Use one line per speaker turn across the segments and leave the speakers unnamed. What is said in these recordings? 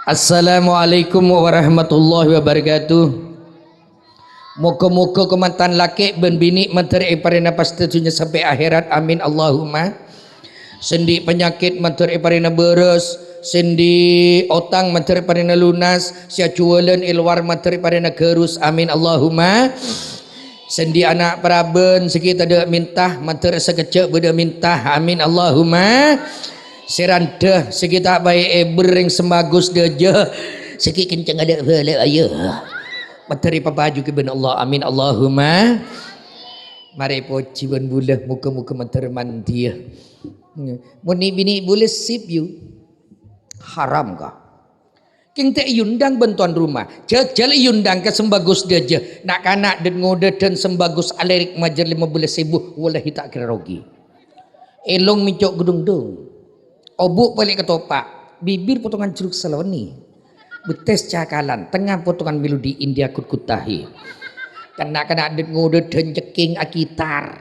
Assalamualaikum warahmatullahi wabarakatuh. Moga-moga kemantan laki ben bini menteri parina pastunya sampai akhirat, amin Allahumma. Sendi penyakit menteri parina beres, sendi otang menteri parina lunas, sia cualan ilwar menteri parina gerus, amin Allahumma. Sendi anak peraben sikit ada mintah menteri sekecek beda mintah, amin Allahumma. Seranda sikit tak baik bering sembagus deja sikit kencang ada balik ayo materi papaju ke ben Allah, amin Allahumma. Mari poci ben bulah muka-muka materi mandia muni bini boleh sip you haram kah kinte yundang bentuan rumah jajal yundang ke sembagus deja nak kanak dan ngode dan sembagus alerik majer 15.000 wallahi tak kira rogi elong micok gedung-dung obuk balik ke topak, bibir potongan jeruk seloni, betes cakalan, tengah potongan melodi India kut-kutahi. Kena-kena adet ngode dan ceking akitar.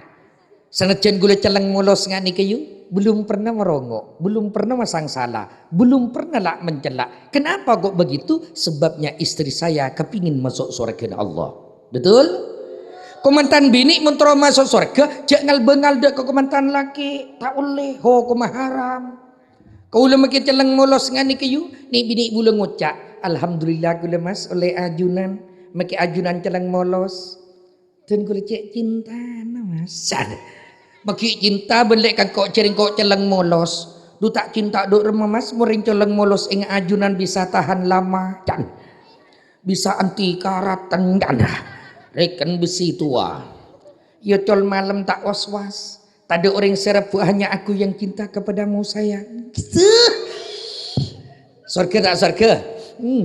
Senajan gula celeng molos ngani kayu, belum pernah merongok, belum pernah masang salah, belum pernah lah mencelak. Kenapa kok begitu? Sebabnya istri saya kepingin masuk surga Allah. Betul? Komantan bini mentero masuk surga, jangan bengal dek ke komantan laki, tak boleh, ho kumah haram. Kau lama kita celeng molos ngani kayu, ni bini bula ngucap, alhamdulillah gula mas oleh ajunan, maki ajunan celeng molos. Dan gula cek cinta na mas. Maki cinta belek kan kok cering kok celeng molos. Du tak cinta duk remah mas, muring celeng molos ing ajunan bisa tahan lama dan bisa anti karatan dan rekan besi tua. Ya tol malam tak was-was. Tak ada orang serap, hanya aku yang cinta kepadamu sayang. Surga tak surga?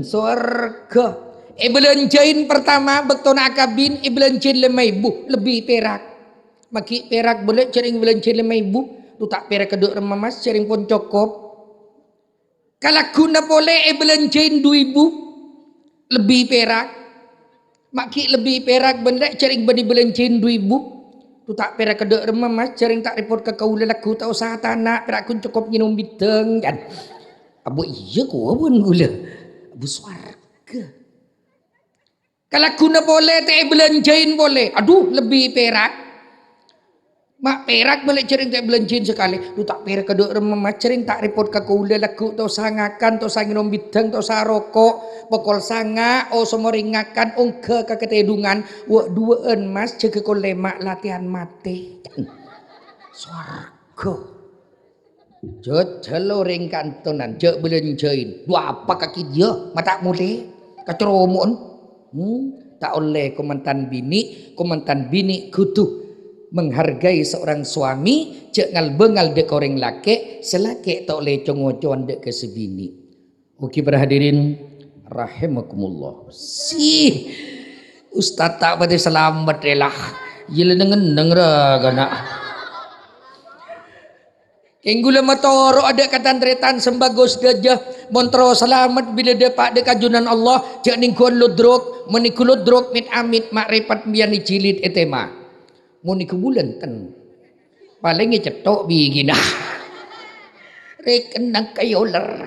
Surga. Belanjain pertama bektona akabin belanjain 5.000 lebih perak. Maki perak boleh cering belanjain 5.000. Tu tak perak keduk remah mas cering pun cukup. Kalau guna boleh belanjain 2.000 lebih perak. Maki lebih perak boleh cering bani belanjain 2.000. Tu tak pera kedek remah mas cering tak report ke kau lelaku tak usah tanak pera kun cukup minum bideng kan abu iya ku pun gula abu swarga kalau guna boleh tak belanjain boleh aduh lebih perak mak perak boleh cering tak belanjain sekali tu tak pera kedek remah mas cering tak report ke kau lelaku tak usah ngakan tak usah minum bideng tak usah rokok pokol sanga o semua ringakan ongke ke ketedungan wak duaan mas jaga kau lemak latihan mati swarga jajalo ring kantonan jak belanjain dua apa kaki dia mata mulai keceromun tak oleh komantan bini kudu menghargai seorang suami jangan bengal dek orang laki selaki tak oleh congocoan dek ke sebini. Oke para hadirin rahimakumullah. Si Ustaz tak pada selamat relah. Yela nengen kana. Kenggula matoro ada katan tretan sembagos gajah montro selamat bila dapat dek kajunan Allah jak ningkuan ludruk menikuludruk mit amit makrifat biar dicilid etema. Muni kebulan kan paling cetok bigina reken nang kayoler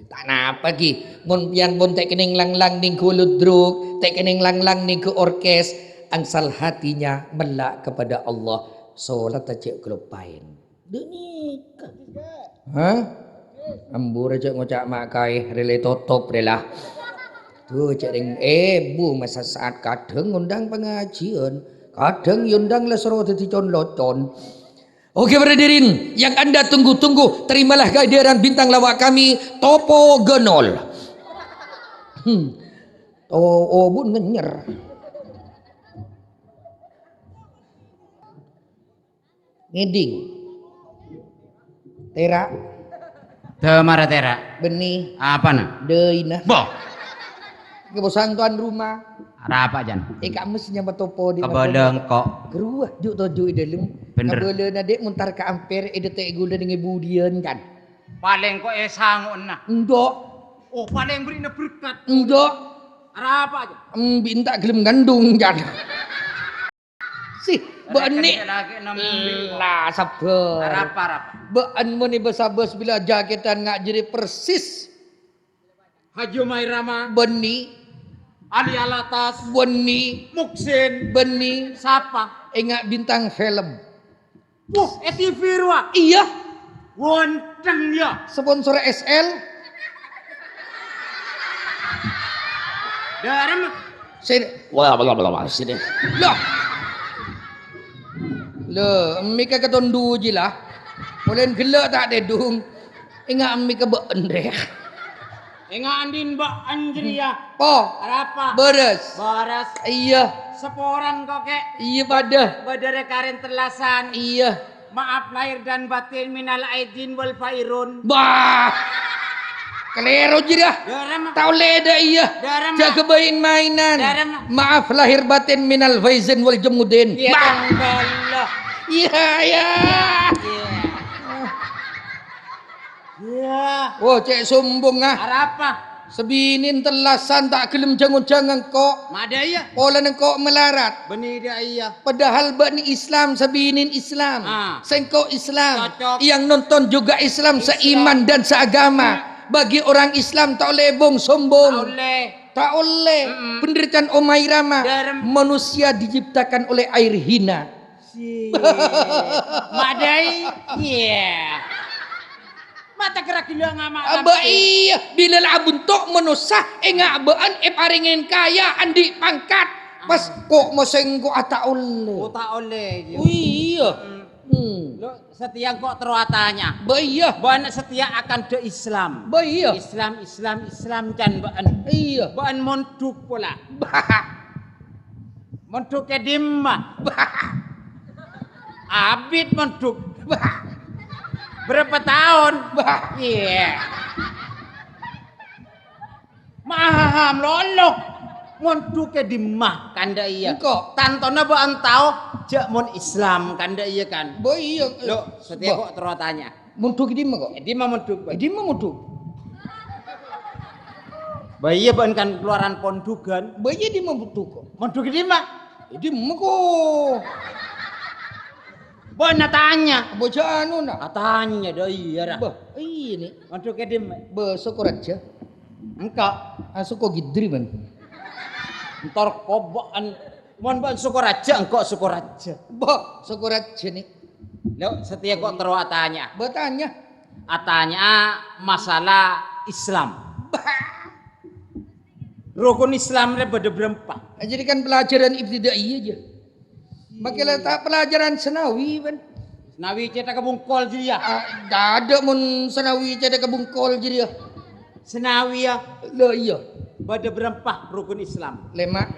tak napa ki mun pian pun tek kening lang-lang ning kuludruk tek kening lang-lang ning ke orkes angsal hatinya melak kepada Allah salat aja kelupain denika ha ambur aja ngocak mak kai rele totop relah tuh cering bu masa saat kadang ngundang pengajian kadang yundang lesro dadi con-locon. Oke berdiriin yang anda tunggu-tunggu terimalah kehadiran bintang lawak kami Topo Genol bun ngenyer ngeding tera
Demara tera.
benih
Apa na?
deina
Boh.
kebosang tuan rumah
Ara apa jan?
kamu mestinya topo di
Keboleng kok.
geruah juk tojo dalam
Bener.
kabele na dek muntar ka ampere tek gula dengan budian kan
Paling kok sangon na.
ndok
Oh paling beri na berkat.
ndok
Ara apa aja?
bintak gelem gandung kan sih bani
lagi 6.000.
lah sabar
Arapa.
Baan mo ni basabas bila jaketan nga jadi persis
Haji Mairama,
Beni,
Ali Alatas,
Beni,
Muksin,
Beni,
siapa?
enggak bintang film.
Wah, TV Ruah.
Iya,
Wonten ya.
sponsor SL.
Darem
Sini. Wah, sini. Loh. Loh, mika ketondu je lah. Mulain gelak tak ada dung. Ingat mika beendeh.
Enga andin Mbak Anjria.
Oh,
Apa?
beres.
Baras
Iya,
seporan kok kek.
iya pada.
Badare karen telasan.
Iya.
Maaf lahir dan batin minal aidin wal fairun.
Bah. Kelero je dah.
Darem
Tahu leda iya.
Darem
Jaga bayin mainan.
Darem.
Maaf lahir batin minal faizin wal jemudin.
Ya tanggal.
Iya, ya.
Ya.
Oh, cek sombong ah.
Apa?
Sebinin telasan tak kelem jangan-jangan kok.
Mada ya.
Olah kok melarat.
Benih dia iya.
Padahal bani Islam sebinin Islam.
Ah.
Sengkok Islam.
Cocok.
Yang nonton juga Islam, seiman dan seagama. Bagi orang Islam tak boleh bong sombong.
Oleh.
Tak oleh. Penderitaan Umairama.
Darem.
Manusia diciptakan oleh air hina.
Si. Madai. Iya. Mata gerak gila ngama.
Aba iya bila labun tok menusah enggak abaan paringin kaya andi pangkat pas kok maseng kok ata oleh.
Oh tak oleh.
Oh iya.
Lo setia kok teruatanya.
Ba iya.
Ban setia akan de Islam.
Ba iya.
Islam can baan.
Iya.
Baan monduk pula.
Bah.
Monduk ke dimma. Abid monduk.
Bah.
Berapa tahun?
Bah.
Iya. Maham lolok. Monduk ke dimma kanda iya.
Engkau.
Tantona baan tau jak mon Islam kanda iya kan.
Ba iya.
Lo setia kok teruatanya.
Muntuk di mana kok?
Di mah monduk.
Di mana muntuk?
Bayi ban kan keluaran pondugan.
Ba iya di mana muntuk kok?
Monduk di mah.
Di mana kok?
Ban tanya.
Bocah anu nak.
Katanya dah iya dah.
Ba iya ni.
Monduk ke dim.
Ba syukur aja.
Engkau
Asu kok gidri man.
ntar kobokan. Mohon ban syukur aja engkau syukur aja.
Ba syukur aja ni.
Lo setia kok teruatanya.
Bertanya.
Atanya masalah Islam. Rukun Islam ni pada berempat.
Jadikan pelajaran ibtida'i aja. Makilah tak pelajaran senawi kan.
Nawi cetak kebungkol je ya.
Dah ada mun senawi jadi kebungkol jadi ya.
Senawi ya.
Lah iya.
Pada berempat rukun Islam.
Lemak.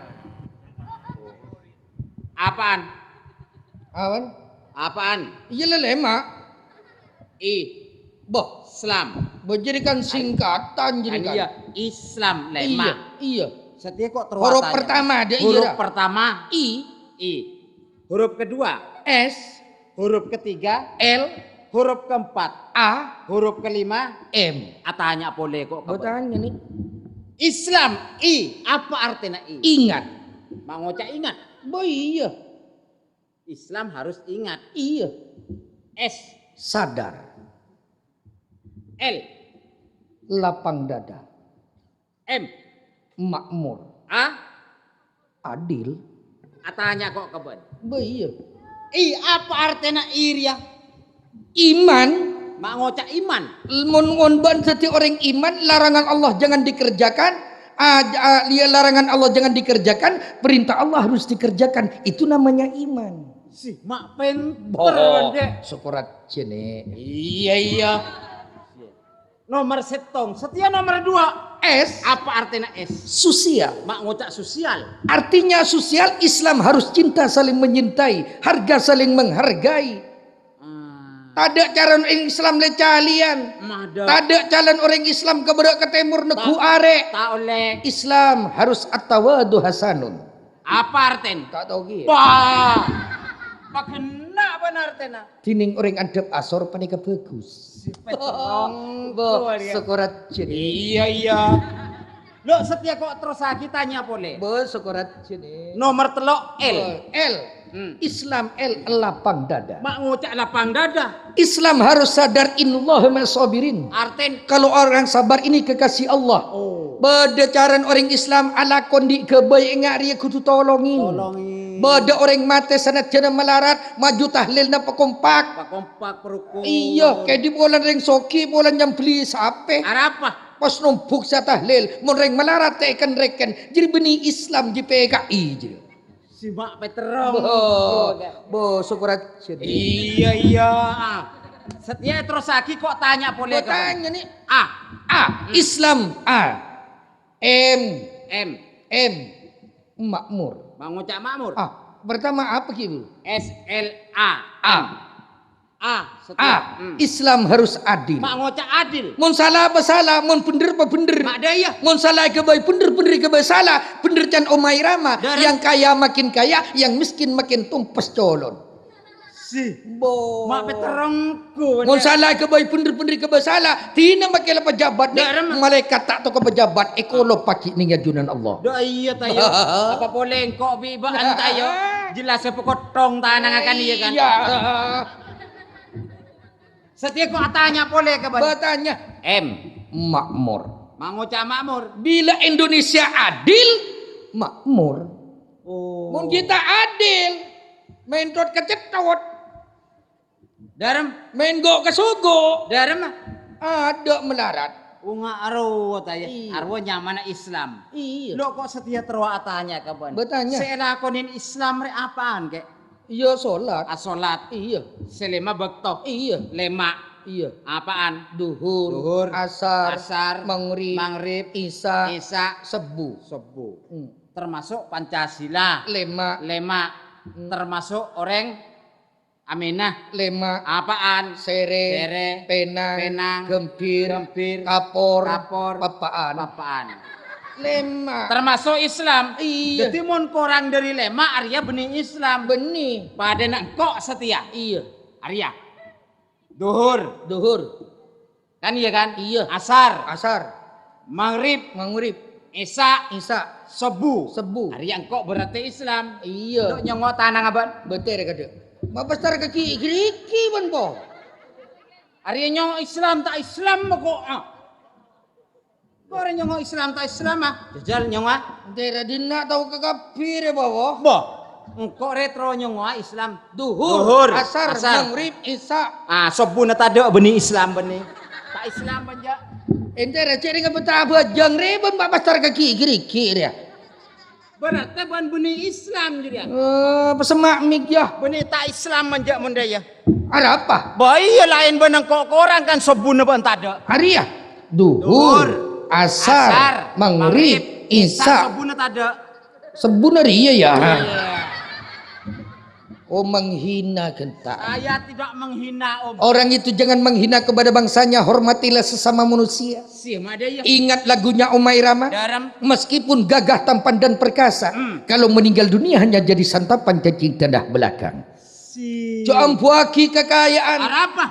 Apaan?
Awan.
Apaan?
Iya lah lemak. Bah.
Islam.
Berjadikan singkatan jadikan.
Iya. Islam lema.
Iya.
Setia kok teruatanya.
Huruf pertama ada
Huruf
iya.
pertama
I.
I. Huruf kedua
S.
huruf ketiga,
L.
huruf keempat,
A.
huruf kelima,
M.
atanya boleh kok.
Bertanya nih.
Islam I. Apa artinya I?
Ingat.
Mak ngocak ingat.
Bah iya.
Islam harus ingat.
Iya.
S.
Sadar.
L.
Lapang dada.
M.
Makmur.
A.
Adil.
Atanya kok keben.
Bah iya.
I. Apa artinya iria?
Iman.
Mak ngocak iman.
Mun ban setiap orang iman, larangan Allah jangan dikerjakan. Larangan Allah jangan dikerjakan, perintah Allah harus dikerjakan. Itu namanya iman.
Si mak pinter deh.
Syukurat nih.
Iya. Nomor setong. Setia nomor 2.
S.
Apa artinya S?
Sosial.
Mak ngocak sosial.
Artinya sosial, Islam harus cinta saling menyintai, harga saling menghargai. Tak ada calon orang Islam le calian. Tak ada calon orang Islam ke berak ke timur neku arek.
Tak oleh.
Islam harus at-tawadu hasanun.
Apa artinya?
Tak tahu gitu.
Wah. Makena benar tena.
Tining orang adab asor panika bagus. Syukurat jadi.
Iya. Lo setia kok terus lagi tanya boleh.
Syukurat jadi.
Nomor telok L.
L. Islam L lapang dada.
Mak ngocak lapang dada.
Islam harus sadar innallaha ma'as sabirin.
Arten
Kalau orang sabar ini kekasih Allah.
oh.
Berdecaran orang Islam ala kondi kebaik ngak dia kudu tolongin. Beda orang mati sanat jana melarat maju tahlil na pakompak.
Kompak perukun.
Iya, kayak di bulan ring soki bulan yang beli sape.
Arapa?
Pas numpuk sa tahlil, mun ring melarat tekan reken. Jadi benih Islam di PKI jadi.
Si mak peterong.
Bo syukurat.
Iya. Setia terus lagi kok tanya boleh
Kau tanya nih.
A.
Islam A. M. Makmur.
Mengucap makmur.
Pertama apa gitu?
SLA.
Islam harus adil.
Mak ngocak adil.
Mun salah apa salah, mun bener apa bener.
Mak daya.
Mun salah ke baik bener ke baik salah. Bener can omai rama. Yang kaya makin kaya, yang miskin makin tumpes colon. Mak
peterongku.
Mun salah ke baik bener ke baik salah. Tina makin pejabat nih. Malaikat tak tahu ke pejabat. Ekolo paki nih ajunan Allah.
Iya tayo. Apa boleh engkau bibaan tayo. Jelas sepokotong tanang akan iya kan.
Iya.
Setia kok tanya boleh ke
Bertanya makmur.
Mengucap makmur.
Bila Indonesia adil, makmur. Mun kita adil, main dot kecetot,
Darem.
main go ke sugo,
Darem.
ada melarat.
Unga arwah tayo. Arwah nyaman Islam.
Iya.
Lo kok setia terwa tanya ke
Bertanya.
Saya lakonin Islam re apaan kek?
Iya sholat.
Asolat.
Iya.
Selema bektok.
Iya.
Lema.
Iya.
Apaan?
Duhur. Asar.
Maghrib.
Isya.
Sebu.
Hmm.
Termasuk Pancasila. Lema. Termasuk orang Aminah.
Lema.
Apaan?
Sere. Penang. Gempir. Kapor. Papaan. Lema.
Termasuk Islam.
Iya.
Jadi mon korang dari lema Arya benih Islam.
Benih.
Pada nak kok setia.
Iya.
Arya. Duhur. Kan iya kan?
Iya.
Asar.
Maghrib.
Isya. Sebu. Arya kok berarti Islam.
Iya.
Dok nyongo tanang aban.
Betul kada. Mabastar kaki iki ban po.
Arya nyongo Islam tak Islam kok. Orang nyongo Islam tak Islam Jajal nyongo.
Tera dinna tahu ke kafir bawa.
Boh. Engkau retro nyongo Islam.
Duhur. Asar. Maghrib. Isya.
Sebu na tado benih Islam benih. Tak Islam banja.
Ente receh dengan betapa jang reben mabastar kaki iki dia.
Berarti ban benih Islam jadi.
Pesemak mik ya.
Benih tak Islam manja mundaya.
Ada apa?
Bahaya lain benang kok korang kan sebu na ban tado.
Hari ya. Duhur. Asar, Maghrib, Isya.
Sebu na tado.
Sebenarnya iya ya. Oh menghina kentak.
Saya tidak menghina Om.
Orang itu jangan menghina kepada bangsanya, hormatilah sesama manusia. Ingat lagunya Omai Rama. Meskipun gagah, tampan dan perkasa, kalau meninggal dunia hanya jadi santapan cacing tanah belakang. Jangan puaki kekayaan,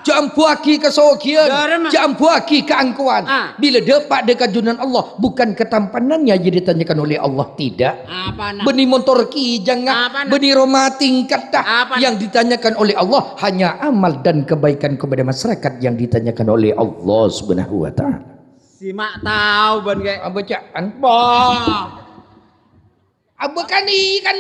jangan puaki kesokian, jangan puaki keangkuhan. Bila dapat dekat junan Allah, bukan ketampanannya jadi ditanyakan oleh Allah, tidak. Benih motor ki jangan, benih rumah tingkat dah. Yang ditanyakan oleh Allah hanya amal dan kebaikan kepada masyarakat yang ditanyakan oleh Allah Subhanahu wa taala.
Simak tahu ban kayak
bacaan.
Bah.
Ikan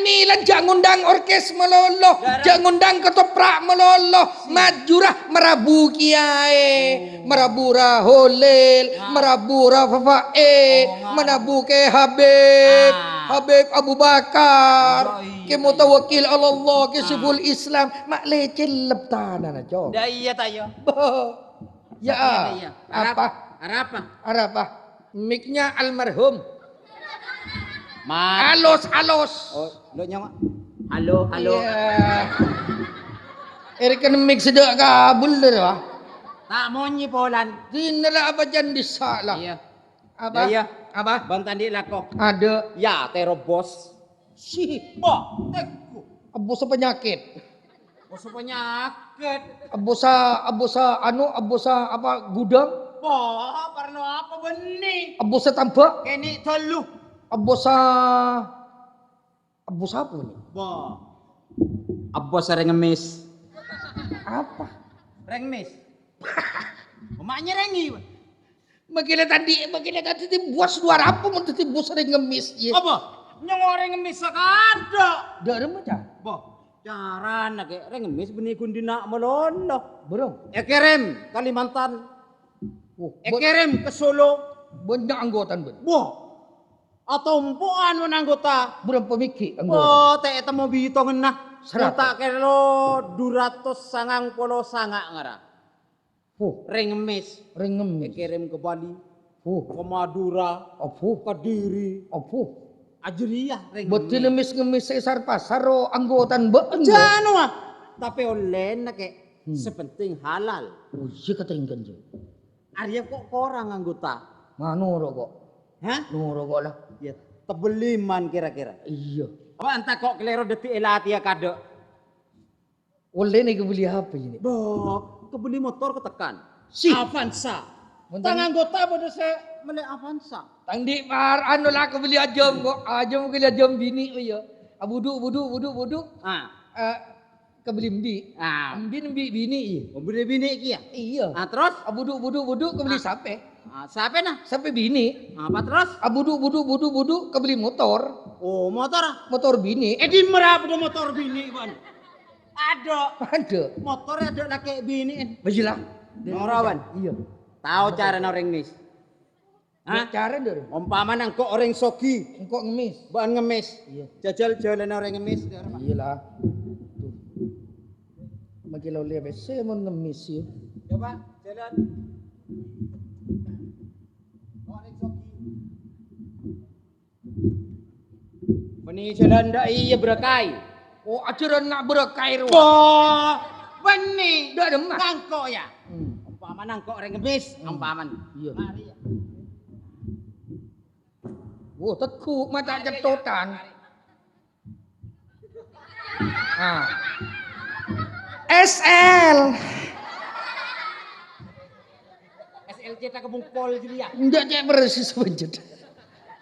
milan jangan undang orkes meloloh, jangan undang ketoprak meloloh, majurah merabu kiai, merabura holil, merabura fafae, menabu ke Habib Abu Bakar, ke mutawakil Allah, ke siful Islam, mak lecel leptana na jom.
Iya tayo.
Ya, apa? Miknya almarhum. Alos.
Oh, lo nyawa. Halo.
Erikan mik sedak kabul dah.
Tak monyi polan.
Dinala apa jan disalah.
Iya.
Apa?
Iya.
Apa?
Bantan di lako.
Ada.
Ya, terobos. Boh, teku.
Abusa penyakit. Abusa apa gudang?
Boh, perlu apa benih?
Abusa tambak?
Kini telu.
Abusa apa nih?
Boh. Abusa rengemis.
Apa?
Rengemis. Emaknya rengi.
Makanya tadi buat suara apa mun tadi bos sering ngemis ya.
Apa? Nyong orang ngemis sakada.
Dak ada macam.
Boh, cara nak ngemis benih kundina melono.
Bro.
Ekerem Kalimantan.
Oh,
Ekerem ke Solo.
banyak anggota ben.
Boh. Atau empuan mon anggota.
Berapa miki anggota?
Oh, teh eta mau bito ngenah.
Serap.
Tak kelo 299 ngara.
Oh,
Ring ngemis.
ring ngemis.
Ekerem ke Bali,
Oh,
ke Madura,
apa?
Kediri,
Apa?
Ajriyah ring
Betul ngemis sesar pasar o anggotan be.
Jano ah. Tapi oleh nak sepenting halal.
Oh, iya kata ingkan je.
Arya kok korang anggota?
Mano rokok?
Hah?
Nu rokok lah.
Ya, tebeliman kira-kira.
Iya.
Apa entah kok kelero detik elati ya kado.
Oleh nih kebeli apa ini?
Boh, kebeli motor ketekan.
Si.
Avanza.
Mentang-
Tang anggota pada saya meli Avanza.
Tang di mar anu lah kebeli ajam kok. Ajam kebeli ajam bini oh iya. Budu.
Ah,
Kebeli mdi. Mdi bini iya.
mobil bini iki ya.
Iya.
Ah, terus?
Budu kebeli sape.
Siapa nah?
Sampai bini.
Apa terus?
Budu kebeli motor.
Oh, motor ah.
Motor bini.
Di merah ada motor bini, Bang.
Ada.
Motor ada laki bini.
Bajilah.
Norawan.
Iya.
Tahu cara orang nis. Hah?
Cara dor.
Umpama nang kok orang sogi,
Engkau ngemis.
bahan ngemis.
Iya.
Jajal jalan orang ngemis.
Iyalah. Tuh. Makin lo lihat saya mau ngemis ya.
Coba jalan. Orang sogi. Bani jalan dah iya berakai.
Oh, ajaran nak berkair.
Wah, bani.
Dah ada mah.
Nangko ya. Umpama nang kok orang ngemis, umpaman.
Iya.
Mari ya.
Oh, tekuk mata jetotan. SL.
SLC tak kebung pol jadi ya.
Enggak cek bersih sebenjat.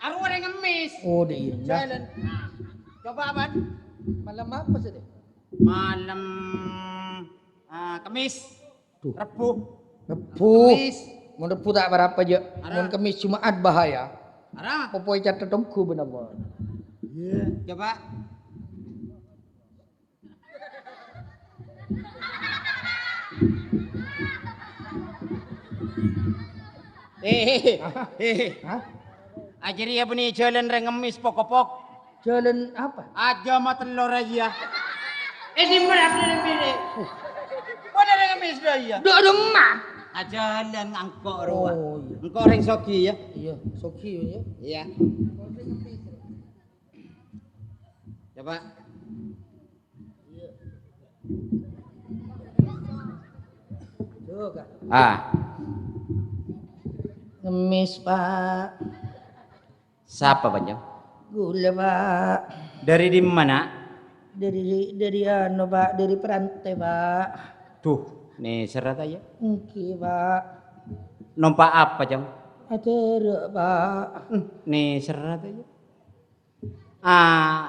Aku orang ngemis.
Oh, dia iya.
Jalan. Coba aman.
Malam apa sih?
Malam Kamis.
Tuh.
Rebu.
Repu.
Kemis.
Mau repu tak berapa aja. Mau kemis Jumat bahaya.
Arah.
Popoi catat tomku benar-benar.
Iya. Coba.
Hah?
Ajari ya bunyi jalan reng ngemis pokok-pok.
Jalan apa?
Aja mah telur aja. Di mana pilih-pilih. Mana reng ngemis dah ya?
Dah ada emak.
Jalan angkok ruah.
Oh, iya.
Engkau orang sogi ya?
Iya, soki ya.
Iya. Coba.
Tuh, Kak. Ngemis, Pak.
Siapa banyak?
Gula, Pak.
Dari di mana?
Dari anu, Pak, dari perantai, Pak.
Tuh, nih serat aja.
Oke, Pak.
Nompak apa jam?
Ada, Pak.
Nih serat aja.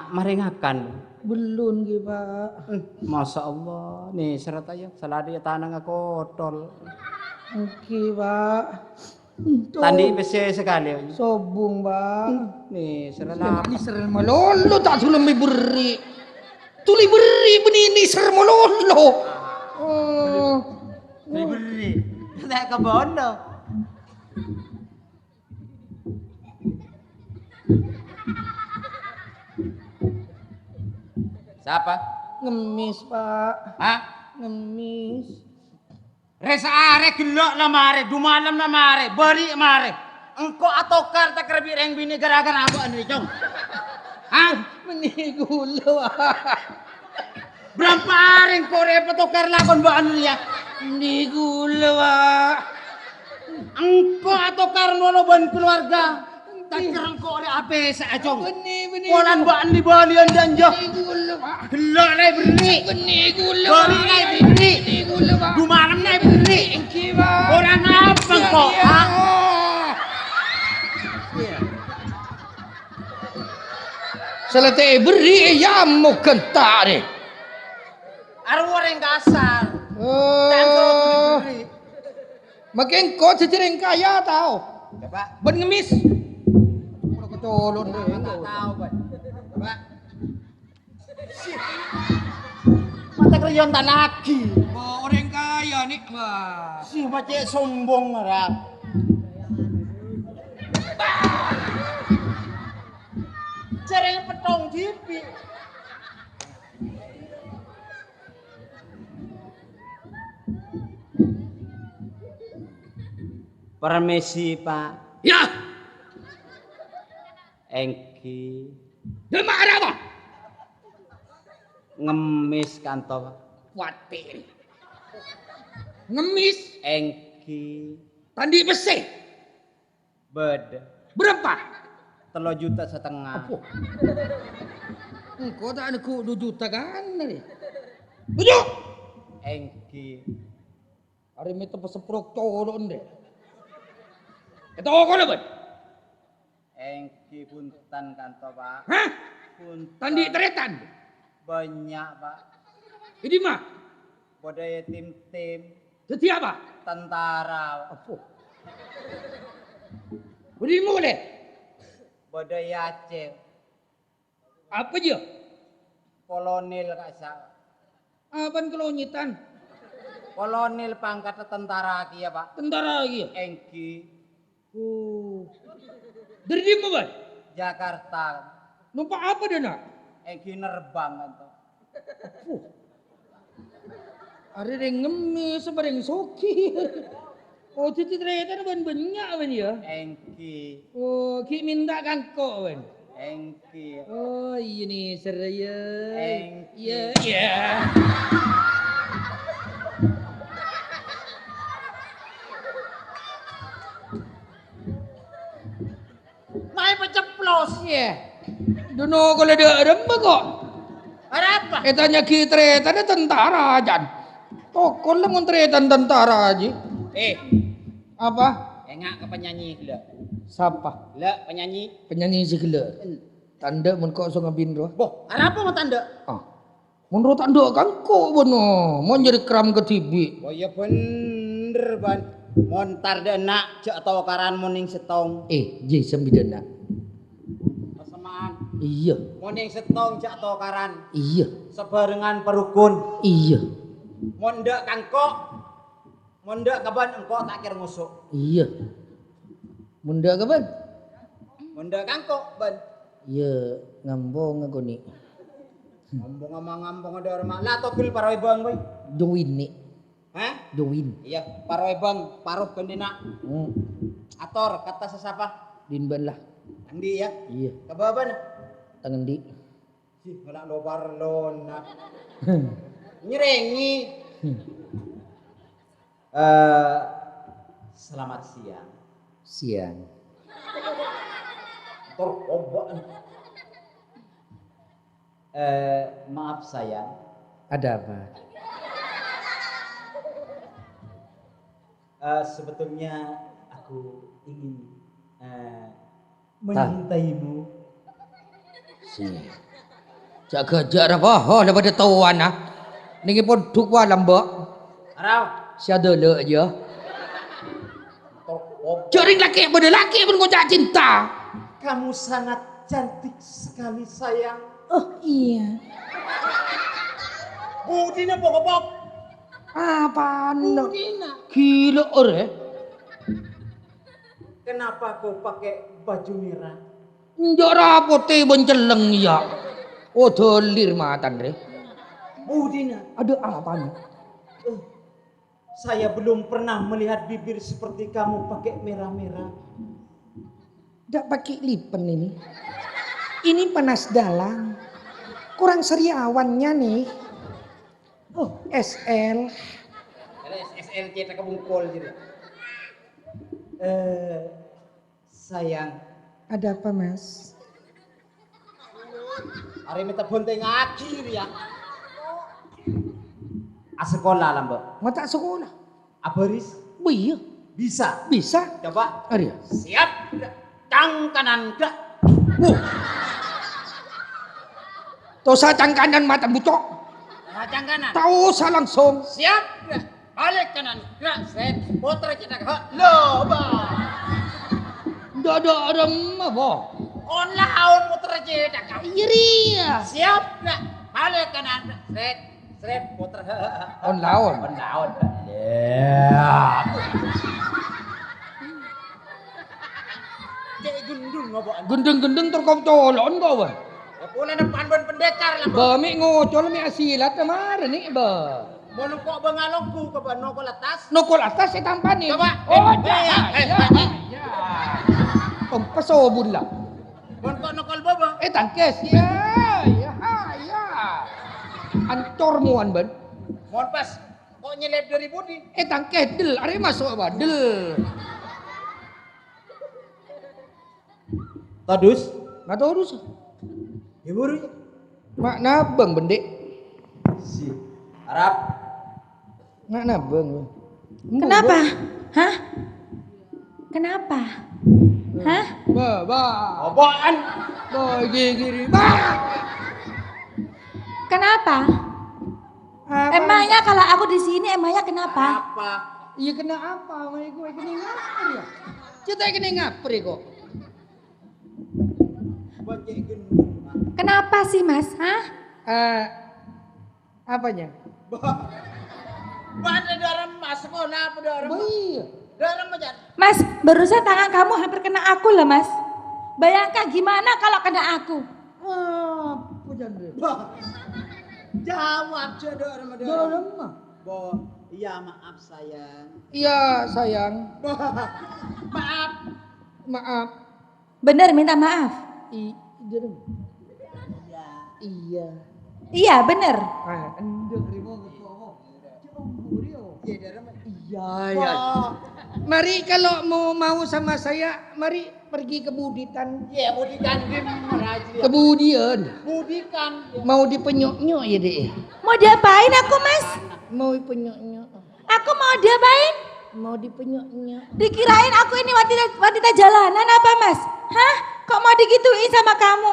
Maringakan.
Belum, Ki, Pak.
Masya Allah, nih serat aja. Salah dia tanah nggak kotor.
Oke, Pak.
Tandi besi sekali.
Sobung, Pak.
Nih serat
Ini serem malolo tak sulam beri. Tuli beri benini serem malolo.
Beri. Tidak kebono. Siapa?
Ngemis, Pak.
Hah?
Ngemis.
Resa are gelok lah mare, dumalam lah mare, beri mare. Engkau atau karta kerbi reng bini gara-gara apa nih, Jong? Hah?
Menigula.
Berapa hari engkau repot tukar lakon baan ya?
Menigula, Pak.
Engkau atau karena ban keluarga. Tak kira engkau oleh apa saajong?
Benih.
Kolan baan di balian dan jauh.
Menigula, Pak.
Gelok lah beri.
Menigula.
Beri lah beri.
Menigula, Pak.
Dumalam lah beri.
Engki, Pak.
Orang apa engkau? Hah?
Selesai beri ya mau kentar deh.
Arwah yang kasar.
Oh. Makin kau secereng kaya tau.
Coba.
Ben ngemis. Udah kecolon deh.
Enggak tahu, Ban. Coba. Mata kerjaan tak lagi.
Oh, orang kaya nih, wah.
Si macam sombong orang. Cereng petong TV. Permisi, Pak.
Ya,
Engki
demak ada apa?
ngemis kantor.
Watir. Ngemis,
Engki
tandi besi.
bed
Berapa?
3,5 juta.
Engkau tak ada ku 2 juta kan nih. 7.
Engki
Hari ini tempat seprok colon deh. Itu kau dapat?
Engki punten kantor, Pak.
Hah?
Punten.
Tandi teretan.
Banyak, Pak.
Ini mah?
Budaya tim-tim
Setiap apa?
tentara,
Apa? Beri boleh?
budaya Aceh,
Apa dia?
kolonel Kak Sa.
Apaan kelonyitan?
Kolonel pangkat tentara ki ya, Pak.
Tentara lagi ya?
Engki
Oh. Dari dia mah, Bang?
Jakarta.
Numpak apa dia nak?
Engki nerbang kantor.
Ada yang ngemis, ada yang soki. Oh, titik ternyata banyak ban ya?
Engki,
Oh, ki minta kan kok ban?
Engki,
Oh, iya nih serius.
Engki.
Iya, iya.
Mai peceplos.
Iya. Dono kalau ada remba kok.
Ada apa?
Tanya kita ada tentara aja. Tokol lah ngontretan tentara aja. Apa?
Engak ke penyanyi gila.
Siapa?
Gila penyanyi.
Penyanyi segala. Tanda mun kok so ngabin roh.
Boh, ada apa mau tanda?
Ah. Menurut tanda kan kok bono. Mau jadi kram ke TV.
Oh iya bener, Ban. Montar deh nak cek tau karan moning setong.
J sembidana.
Kesamaan.
Iya.
Moning setong cek tau karan.
Iya.
Sebarengan perukun.
Iya.
Mondak kangkok. Mondak kaban engkau tak kira ngusuk.
Iya. Munda kapan?
Mondak kangkok, Ban.
Iya, ngambong aku nih.
Ngambong ada orang lah togel paroy bang, boy.
Join nih.
Hah?
Join.
Iya, paroy bang, paruh kendina.
Hmm.
Ator kata sesapa.
Dinban lah.
Andi ya.
Iya.
Kebaban.
Tangan di.
Sih, ngelak lobar lona. Nyerengi. Selamat siang.
Siang.
Tor obat. Maaf sayang.
Ada apa?
Sebetulnya aku ingin menyintaimu.
Si. Jaga jarak apa? Daripada tahuan ah. Ningi pun duk walam mbak.
Arau.
Si ada le aja.
Tor obat.
Jaring laki pada laki pun ngocak cinta.
Kamu sangat cantik sekali sayang.
Oh iya.
Budina pokok.
Apaan?
Budina.
Gila orang.
Kenapa kau pakai baju merah?
Njok rapote benceleng ya. Oh dolir matan re.
Budina.
Ada apaan?
Saya belum pernah melihat bibir seperti kamu pakai merah-merah.
Tidak pakai lipen ini. Ini panas dalam. Kurang seriawannya nih. Oh, SL.
SL kita kebungkul gitu. Sayang.
Ada apa, Mas?
Hari minta bonte ngaji ya. Sekolah lah mbak.
Mata sekolah.
Abaris.
Iya.
Bisa.
Bisa.
Coba.
Arya.
Siap. Cang kanan gak.
Tosa cang kanan mata bucok.
Cang kanan.
Tahu sa langsung.
Siap. Balik kanan, gerak, set, putar kita ke lo, bah.
Ndak ada apa?
On laun putar kita ke.
Iya.
Siap nggak? Balik kanan, set, set, putar.
On lawan.
On laun. Ya. Jadi gendung ngobokan.
Gendeng-gendeng terkau colon kau bah.
Ya pula depan ban pendekar lah.
Ba mi ngocol mi asilat kemarin nih ba.
Mau kok bengalongku ke ban nokol atas.
Nokol atas saya tampan nih.
Coba.
Oh ya. Pesobun lah.
Mau kok nokol baba.
Tangkes ya. Ancor muan ban.
Mau pas kok nyelip dari budi.
Tangkes del, are masuk apa? Del.
Tadus.
Nggak tahu dus.
Ya buru.
Mak nabang bendek.
Si. Arab.
Nggak nabang.
Kenapa? Hah? Kenapa? Hah?
Ba.
Apaan?
Ba gigi. Ba.
Kenapa? Emangnya kalau aku di sini emangnya kenapa?
Apa?
Iya kena apa? Mai gue kena ngapri ya. Kita kena ngapri kok.
Baca gendung.
Kenapa sih Mas? Hah?
Apanya?
Mana darah mas sekolah apa darah?
Iya.
Darah macam.
Mas, barusan tangan kamu hampir kena aku loh Mas. Bayangkan gimana kalau kena aku?
Apa jandre?
Jawab jodoh sama
Dalam mah.
Bo, iya maaf sayang.
Iya sayang.
Maaf.
Maaf.
Bener minta maaf.
Dalam.
Iya.
Iya.
Iya bener.
Anda terima
Iya darah.
Iya ya. Mari kalau mau sama saya, mari pergi ke Buditan.
Iya budikan dim rajin.
Kemudian
Budikan.
mau dipenyok-nyok ya deh.
Mau diapain aku Mas?
Mau dipenyok-nyok.
Aku mau diapain?
Mau dipenyok-nyok.
Dikirain aku ini wanita jalanan apa Mas? Hah? Kok mau digituin sama kamu?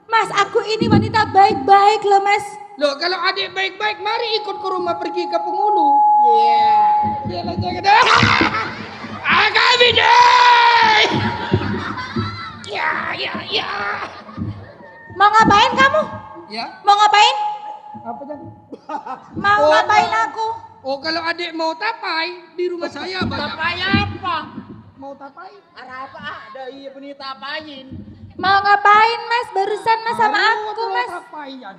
Mas, aku ini wanita baik-baik loh Mas.
Loh kalau adik baik-baik, mari ikut ke rumah pergi ke penghulu.
Iya.
Dia lah jangan dah. Kami deh. Ya.
Mau ngapain kamu?
Ya.
Mau ngapain?
Apa jadi?
Mau ngapain aku?
Oh kalau adik mau tapai di rumah saya banyak.
Tapai apa?
Mau tapai?
Apa ada iya benih tapain.
Mau ngapain Mas? Barusan Mas sama aku Mas.
Tapaian.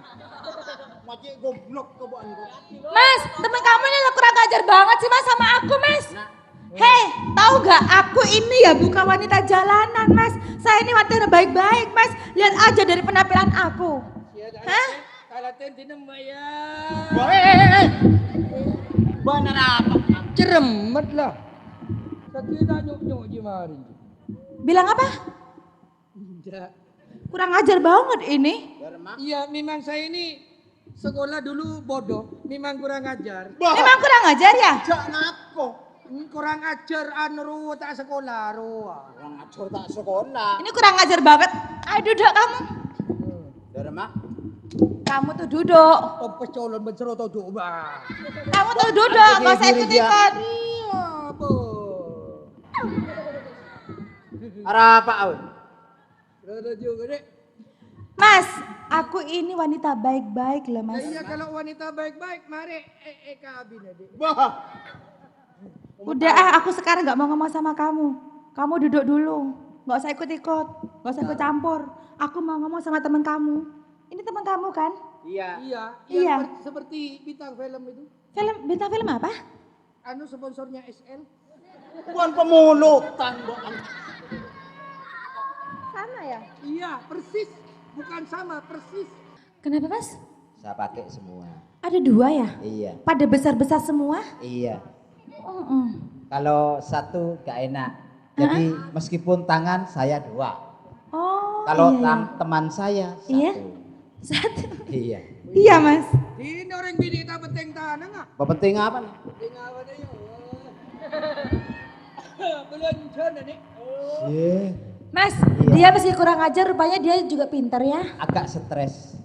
Macam goblok kebon kok.
Mas, temen kamu ini lo kurang ajar banget sih Mas sama aku Mas. Hei, tahu gak aku ini ya bukan wanita jalanan Mas. Saya ini wanita baik-baik Mas. Lihat aja dari penampilan aku. Hah?
Kalau tentinem ya.
Benar apa?
Ceremet lah. Sakit nyok-nyok jemari.
Bilang apa?
Tidak.
Kurang ajar banget ini.
Iya, memang saya ini sekolah dulu bodoh, memang kurang ajar.
Memang kurang ajar ya?
Jak ngaku.
Kurang ajar anu tak sekolah roa.
Orang ajar tak sekolah.
Ini kurang ajar banget. Ayo duduk kamu.
Dari mak?
Kamu tuh duduk.
Apa colon bencero to coba.
Kamu tuh duduk, gak usah ikut-ikut.
Iya, apa?
Apa awe?
Ada juga dek.
Mas, aku ini wanita baik-baik loh
Nah,
Mas.
iya kalau wanita baik-baik, mari kabin dek.
Bah.
Udah aku sekarang gak mau ngomong sama kamu. Kamu duduk dulu, gak usah ikut-ikut, gak usah ikut campur. Aku mau ngomong sama teman kamu. Ini teman kamu kan?
Iya.
Iya,
Iya.
Seperti bintang film itu.
Bintang film apa?
Anu sponsornya SL.
Bukan pemulutan bukan.
Sama ya?
Iya, persis. Bukan sama, persis.
Kenapa Mas?
Saya pakai semua.
Ada dua ya?
Iya.
Pada besar-besar semua?
Iya.
Kalau satu gak enak. Jadi meskipun tangan saya dua.
Oh
Kalau
iya, iya.
teman saya satu.
Iya? Satu.
Iya.
Iya Mas.
Ini orang bini tak penting tanah nggak?
Penting apa nih?
Penting apa deh? Belum sana nih.
Iya.
Mas,
Iya.
dia meski kurang ajar rupanya dia juga pintar ya.
Agak stres.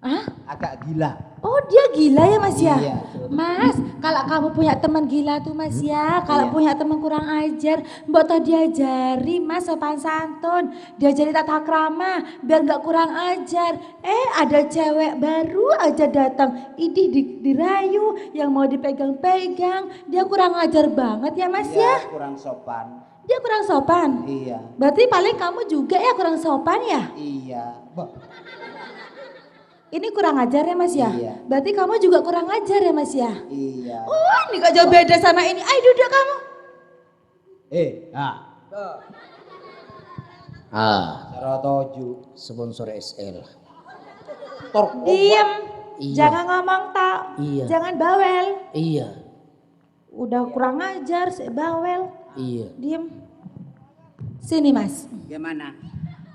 Hah?
agak gila.
Oh dia gila ya Mas ya?
Iya.
Mas, kalau kamu punya teman gila tuh Mas ya, kalau
Iya.
punya teman kurang ajar, mbok tau diajari Mas sopan santun, diajari tata krama, biar nggak kurang ajar. Ada cewek baru aja datang, idih dirayu, yang mau dipegang-pegang, dia kurang ajar banget ya Mas ya?
Iya, kurang sopan.
Dia kurang sopan.
Iya.
Berarti paling kamu juga ya kurang sopan ya?
Iya.
Ini kurang ajar ya Mas ya?
Iya.
Berarti kamu juga kurang ajar ya Mas ya?
Iya.
Oh ini kok jauh beda sama ini. Ayo duduk kamu.
Nah, cara toju.
Sponsor SL.
Diem.
Iya.
Jangan ngomong tak.
Iya.
Jangan bawel.
Iya.
Udah kurang ajar, bawel.
Iya.
Diem. Sini Mas.
Gimana?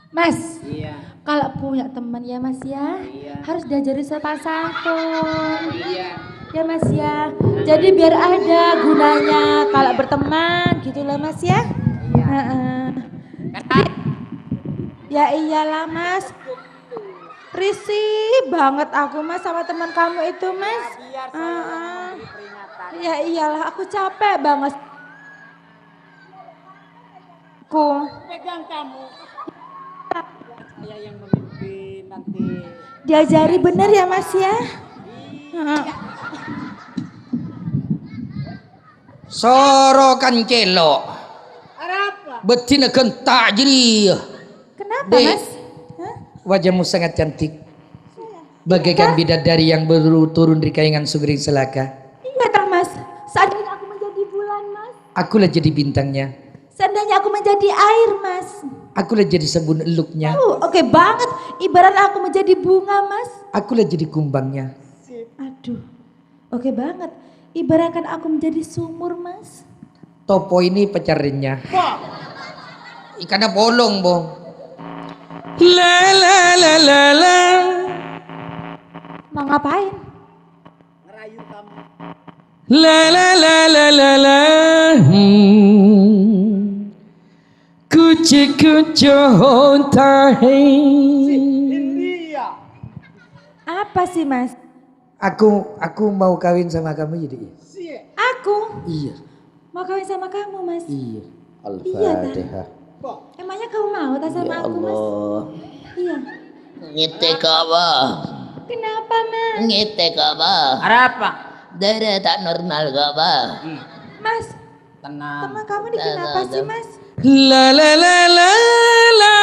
Mas.
Iya.
Kalau punya teman ya Mas ya,
Iya.
harus diajari sopan santun.
Iya.
Ya Mas ya. Jadi biar ada gunanya kalau berteman gitu lah Mas ya.
Iya.
Heeh. Ya iyalah Mas. Risih banget aku Mas sama teman kamu itu Mas.
Biar saya yang memberi peringatan.
Ya iyalah aku capek banget.
Pegang kamu. Saya yang memimpin nanti.
Diajari bener ya Mas ya. Heeh.
Sorokan celok.
Apa?
Betina gentak jadi.
Kenapa
Dek.
Mas? Hah?
Wajahmu sangat cantik. Bagaikan bidadari yang baru turun dari kayangan sugering selaka.
Iya tak Mas. Seandainya aku menjadi bulan Mas.
Akulah jadi bintangnya.
Seandainya aku menjadi air Mas.
Akulah jadi sabun eluknya.
Oke banget. Ibarat aku menjadi bunga Mas.
Akulah jadi kumbangnya.
Aduh. Oke banget. Ibaratkan aku menjadi sumur Mas.
Topo ini pacarnya. Ikannya bolong, Bong. La la la la la.
Mau ngapain?
Ngerayu kamu.
La la la la la la. Kuci kuci honta hai.
India.
Apa sih Mas?
Aku mau kawin sama kamu jadi.
Aku
Iya.
mau kawin sama kamu Mas.
Iya.
Iya,
Al-Fatihah.
Emangnya kamu mau tak sama
Ya
aku Mas?
Allah.
Iya.
Ngetek apa?
Kenapa Mas?
Ngetek apa?
Apa?
Darah tak normal apa?
Mas,
Tenang.
teman kamu ini kenapa sih Mas?
La la la la la.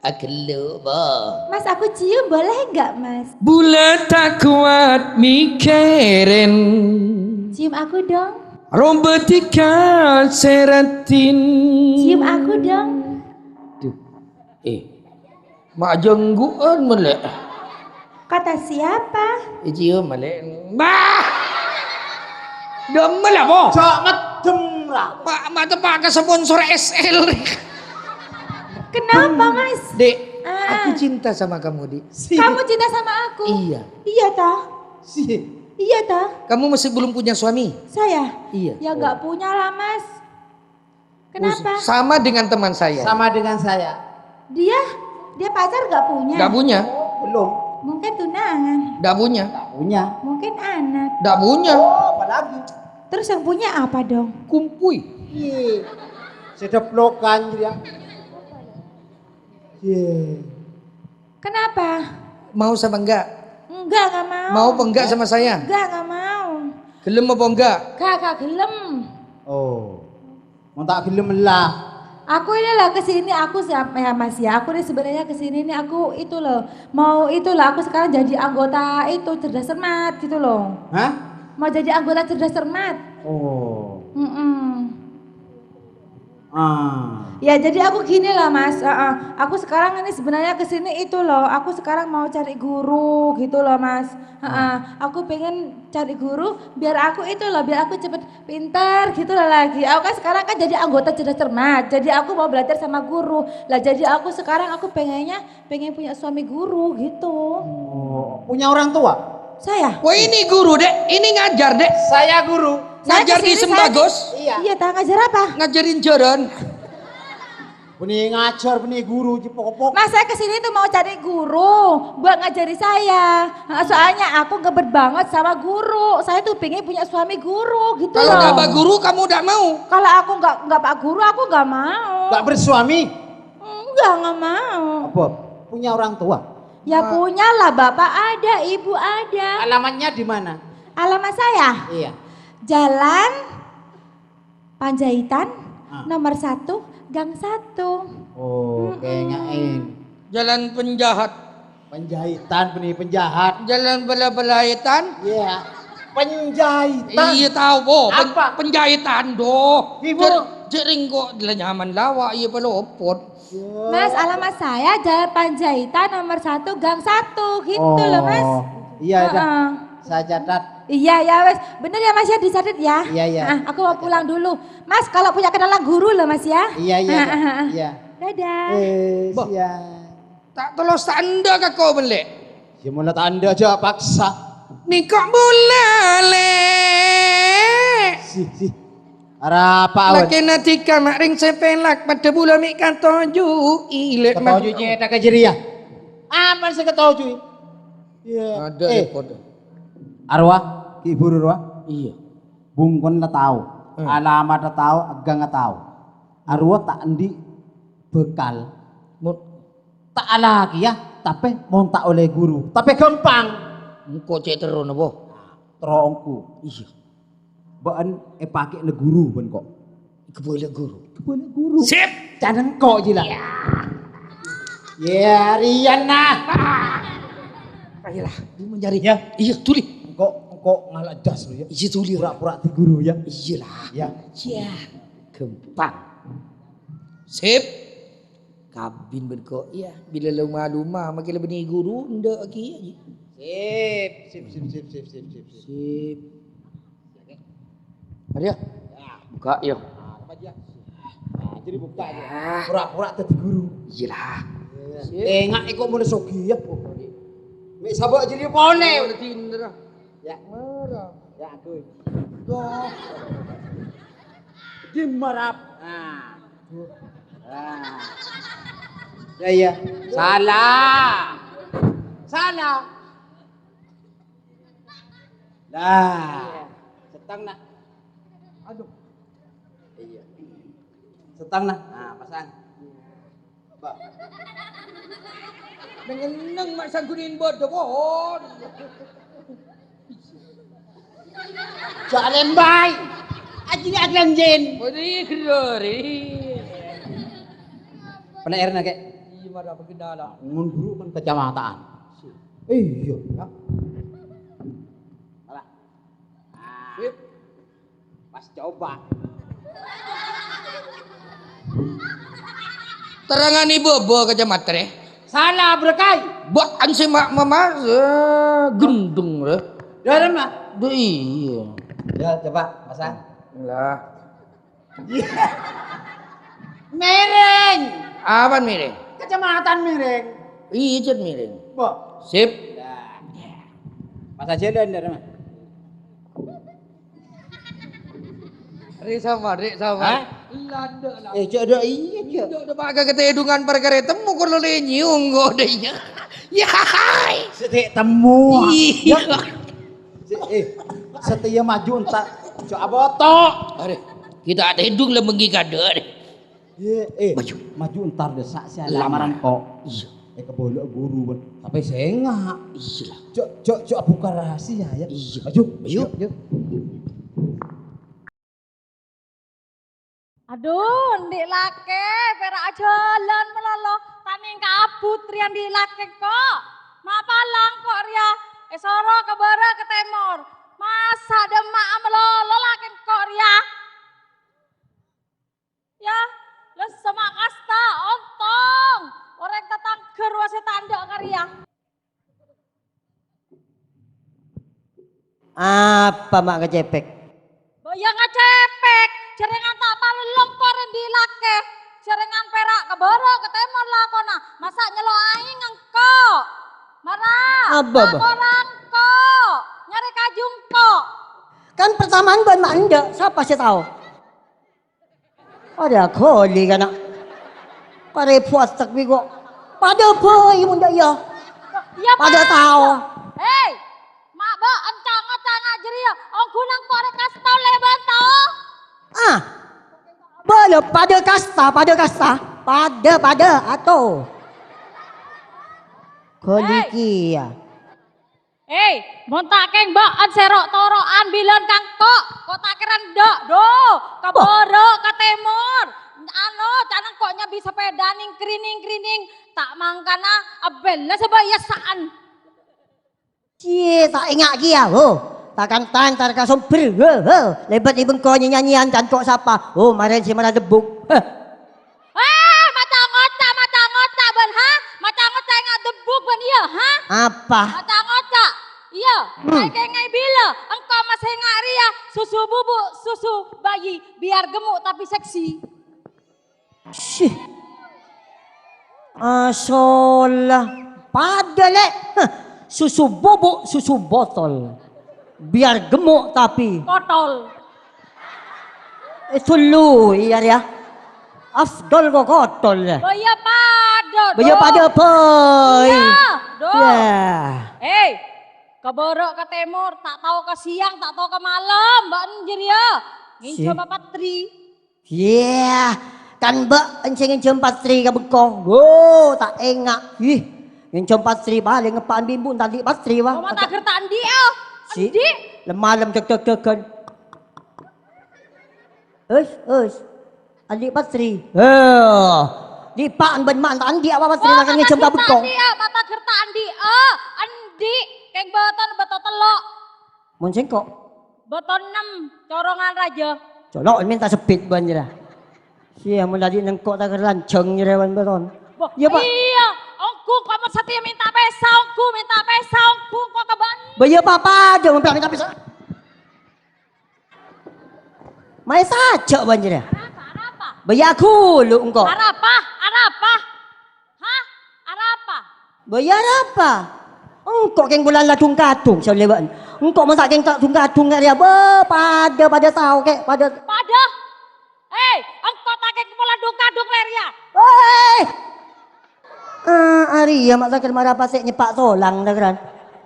Aku lupa.
Mas aku cium boleh nggak Mas?
Bulan tak kuat mikirin.
Cium aku dong.
Rombetika seratin.
Cium aku dong.
Duh. Mak jengguan melek.
Kata siapa?
Cium melek. Bah. Demel lah boh.
Cok medem lah.
Mak tepak ke sponsor SL.
Kenapa Mas?
Dek,
Ah.
aku cinta sama kamu, Dik.
Kamu cinta sama aku?
Iya.
Iya toh? Iya toh?
Kamu masih belum punya suami?
Saya?
Iya.
Ya nggak punya lah Mas. Kenapa?
Sama dengan teman saya.
Sama dengan saya.
Dia pacar nggak punya?
Nggak punya.
Belum.
Mungkin tunangan,
Nggak punya.
Punya.
mungkin anak.
Nggak punya.
Apalagi?
Terus yang punya apa dong?
Kumpui.
Sedeplokan dia. Iya.
Kenapa?
Mau sama enggak?
Nggak mau.
Mau apa enggak sama saya?
Nggak mau.
Gelem apa enggak?
Kakak gelem.
Oh. Mau tak gelem lah.
Aku ini lah kesini, aku siapa ya Mas ya? Aku nih sebenarnya kesini nih aku itu loh, mau itu lah aku sekarang jadi anggota itu cerdas cermat gitu loh.
Hah?
Mau jadi anggota cerdas cermat.
Oh.
Ya jadi aku gini lah Mas, aku sekarang ini sebenarnya kesini itu loh, aku sekarang mau cari guru gitu loh Mas. Aku pengen cari guru biar aku itu loh, biar aku cepet pintar gitu loh lagi. Aku kan sekarang kan jadi anggota cerdas cermat, jadi aku mau belajar sama guru. Lah jadi aku sekarang aku pengen punya suami guru gitu.
Oh. Punya orang tua?
Saya?
Wah ini guru dek, ini ngajar dek.
Saya guru.
Ngajar di
kesini,
Sembagos.
Iya tak ngajar apa?
Ngajarin jaran.
Benih ngajar, benih guru, jepok-pok.
Mas saya kesini tuh mau cari guru buat ngajari saya. Soalnya aku ngebet banget sama guru. Saya tuh pengen punya suami guru gitu
Kalau
loh.
nggak Pak Guru kamu udah mau.
Kalau aku nggak Pak Guru aku nggak mau.
Gak bersuami.
Nggak mau.
Apa? Punya orang tua.
Ya punya lah, bapak ada, ibu ada.
Alamatnya di mana?
Alamat saya
Iya.
Jalan Panjaitan
Ah.
nomor 1 Gang 1.
Oh, kayaknya
Jalan penjahat.
penjahitan, benih penjahat.
Jalan bela-belaitan.
Iya. Penjahitan.
Iya tahu boh.
Apa?
Penjahitan doh.
Ibu.
Jering kok nyaman lawak iya pelopot.
Mas, alamat saya Jalan Panjaitan nomor 1 Gang 1 gitu loh Mas.
Iya, dah.
Heeh.
Saya catat.
Iya ya Mas, bener ya Mas ya dicatat ya.
Iya, iya.
Aku mau pulang dulu. Mas kalau punya kenalan guru loh Mas ya.
Iya, iya. Iya.
Dadah.
Bah.
Siang.
Tak telos tanda ke kau belek.
Ya mula tanda aja paksa.
Nikah boleh.
Si. Ara apa awan?
Laki natika mak ring sepelak pada bulan mik katoju ilet
Ketoju cetak kejeria. Apa sih ketoju? Iya.
Ada kode.
Arwah, ibu Arwah.
Iya.
Bungkon na tahu, alamat na tahu, agang na tahu. Arwah tak endi bekal, tak lagi ya, tapi mau tak oleh guru, tapi gampang.
Engkau cek terus nabo.
Terongku,
Iya.
bahan pakai ne guru ben kok.
Keboleh guru.
Keboleh guru.
Sip.
Jangan kok jila. Ya, Rian nah.
Ayolah, dia mencari.
Ya.
Iya, tuli.
Kok ngalah das lu ya.
Iya, tuli.
Pura-pura di guru ya.
Iyalah.
Ya.
Iya. Gempang. Sip. Kabin berko. Iya, bila luma-luma makin lebih ni guru ndak lagi.
Sip.
Sip. Ada? Buka, yuk.
Nah, jadi buka aja. Pura-pura tadi guru.
Iyalah.
Tengok ikut mulai sogi ya. Mek sabak jadi pone.
Tinder.
Ya.
Marah.
Ya aku.
Doh.
Dimarap. Nah. Ya ya. Salah. Salah. Nah. Setang nak. Aduh. Iya. Setang nak. Nah, pasang. Mbak.
Dengan neng mak sangkunin bodoh pohon.
Jangan lembai. Aji ni aglan jen.
Beri kerori.
Pernah air nak kek?
Iya marah berkendala.
Ngun guru kan kecamatan. Iya. Ya. Alah.
Sip.
Pas coba.
Terangan ibu bawa ke matre.
Salah berkai.
Buat ansi mak mama gendeng re.
Dari mana?
Iya.
Ya coba pasang.
Lah.
Miring.
Apa miring?
Kecamatan miring.
Iya jet miring.
Mbak.
Sip.
Mas aja dan dari mana?
Rek sama.
Hah?
Landa lah.
Cok ada iya cok.
Udah pakai ketedungan perkara temu kalau le nyiung deh ya. Ya hai.
Setik temu.
Iya.
Setia maju entak. Cok abotok.
Are, kita ada hidung lah mengigade.
Maju entar desak si
Lamaran.
lamaran kok.
Iya.
Kebolok guru kan. Sampai sengak.
Iya.
Cok buka rahasia ya.
Iya.
Maju.
Yuk.
Yuk.
Aduh, ndik lake, perak jalan melolo, taning kabut rian di lake kok. Mapalang kok ria, esoro ke barat ke timur. Masa demak melolo lake kok ria. Ya, les sama kasta, ontong. Orang tetang gerwase tandok karya.
Apa mak kecepek?
Boya ngacepek, jaringan tak palu lempar di lake. Jaringan perak ke barat ke timur lakona. Masa nyelo aing engko. Marah.
Apa, Bah?
Orang kok. Nyari kajung kok.
Kan persamaan buat mak enggak, siapa sih tahu? Ada koli kan nak. Repot tak bigo. Pada boy mun ya.
Ya
Pada tahu.
Hei, mak ba encang-encang aja ya. Ong gunang korek kasih tau leban tau.
Ah. Boleh pada kasta. Pada atau. Koliki ya.
Hei, montak keng baan serok toroan bilen kang kok tak keren dok do kaboro ke timur canang koknya bisa sepeda ning krining tak mangkana abel lah sebayasaan
Cie tak ingat dia takkan tantar ka sompir lebat ibeng ko nyanyian dan kok siapa maren si mana debuk
macam ngota ben ha macam ngota ingat debuk ben iya ha
apa
macam ngota iya kayak ngai bila engkau masih ingat ria susu bubuk susu bayi biar gemuk tapi seksi
Syih. Asolah pada lek susu bubuk susu botol biar gemuk tapi
kotol
itu lu iya ya afdol kok kotol ya
Baya pada
pada boy
ya do
ya
hei ke borok ke timur tak tahu ke siang tak tahu ke malam mbak anjir ya nginco bapak tri
yeah kan mbak enceng patri ka bekong tak enggak enceng patri balik ngepaan bimbun tadi patri wah
mau tak gertaan dia
si
andi
lemalem deg-degan adik patri di paan ben man andi apa patri lah kan enceng bekong
dia mata gertaan dia andi keng beton telok
mun sengkok
beton 6 corongan raja
colok minta sepit banjir siya mo lagi nang kok tak lanceng nyerewan beton.
Iya pak. Iya, aku kamu setia minta pesa, aku kok keban.
Bayar apa aja minta pesa. Mai saja banjir ya.
Apa?
Bayar aku lu engkau.
Arapa? Hah? Arapa?
Bayar apa? Engkau keng bulan ladung kadung saya lewat. Engkau masak keng tak kadung ya pada tahu kek pada.
Hei, engkau tak keng bulan kadung leria.
Arya mak sakit marah pasik nyepak tolang dah kan.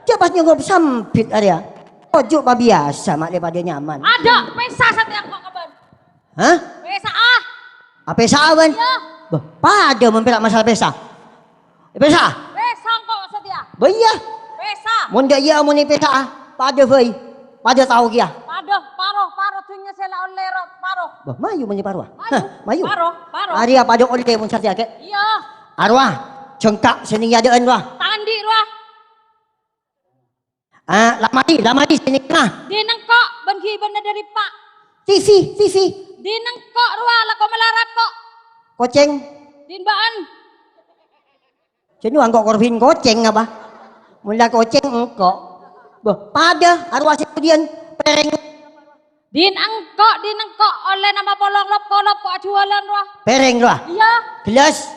Dia pas nyogop sampit Arya. Ojo pa biasa mak daripada nyaman.
Ada pesa satu yang kok keban.
Hah?
Pesa
Apa sawan?
Iya.
Pada mempelak masalah pesa. Pesa?
Pesa kok setia.
Bayar.
Pesa.
Mun dak ya mun ni pesa pada voi. Pada tahu kia.
Paro tunya sela oleh paro.
Mayu menye parwa.
Mayu.
Mayu.
Paro.
Arya pada oleh mun satia ke.
Iya.
Arwah cengkak seni adaan wah.
Tangan di ruah.
Lamati sini kena.
Di nengkok bengi bener dari pak.
TV.
Di nengkok ruah lah kau melarat kok.
Koceng.
Di baan.
Jadi angkok korban koceng apa? Mula koceng engkok. Pada arwah kemudian pereng.
Di nengkok oleh nama polong lop kok jualan ruah.
Pereng ruah.
Iya.
Gelas.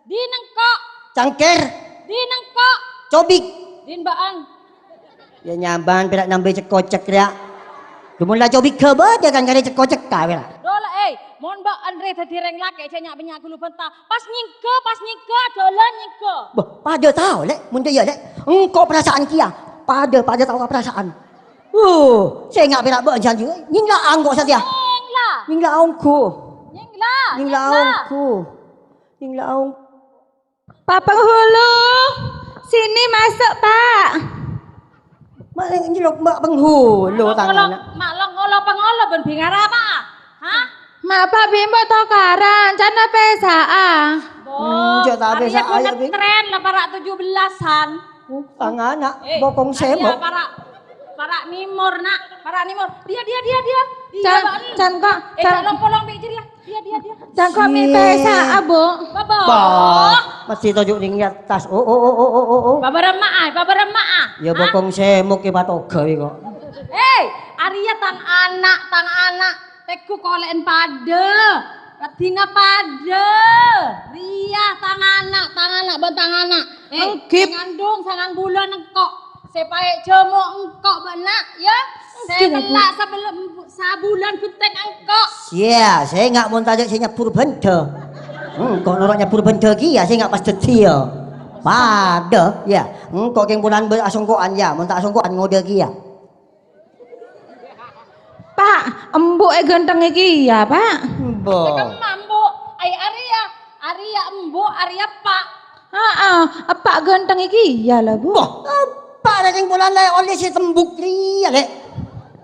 Di nengkok.
Cangker.
Di nengkok.
Cobik.
Di baan.
Ya nyamban perak nambe cekocek ya. Dumula cobik ke dia kan kare cekocek ka ya.
Dola mon mbak Andre tadi reng laki saya nyak lu benta. Pas nyingke dolan nyingke.
Pada tahu lek mun dia lek. Engkau perasaan kia. Pada tahu perasaan. Saya enggak perak be janji. Nyingla angkok saja. Nyingla angku. Nyingla angku.
Pak Penghulu, sini masuk Pak.
Mak nyelok mbak penghulu tangan.
Mak lo pengolo ben bingar apa? Hah?
Mak Pak Bimbo tokaran, cana pesa
Jok tak pesa ayah Bim.
Tren lah para 17-an.
Tangan nak bokong semok.
Para nimor nak, para nimor. Dia.
Can kok,
Polong bijir lah. Dia.
can kok mi pesa Bu.
Masih tojuk ning atas. Oh.
Baba remak ah.
Ya bokong semok ke batoga kok.
Arya tang anak. Teku kolen pada. Radina pada. Ria tang anak ben tang anak. Ngandung sangang bulan engkok. Sepae jemo engkok benak ya. Sekelak sabulan kutek engkok.
Ya, saya enggak mau tanya saya nyapur benda. Kok noroknya Purba ya, saya nggak pas detia. Pada, ya. Kok yang bulan berasongkoan ya, mau tak asongkoan ngode ya.
Pak, embuk ganteng iki ya, Pak.
Bo.
Mampu, ay Arya embo, Arya Pak.
Heeh, Pak ganteng iki ya lah, Bu.
Boh, apa ada yang bulan lain oleh si tembuk dia, Lek.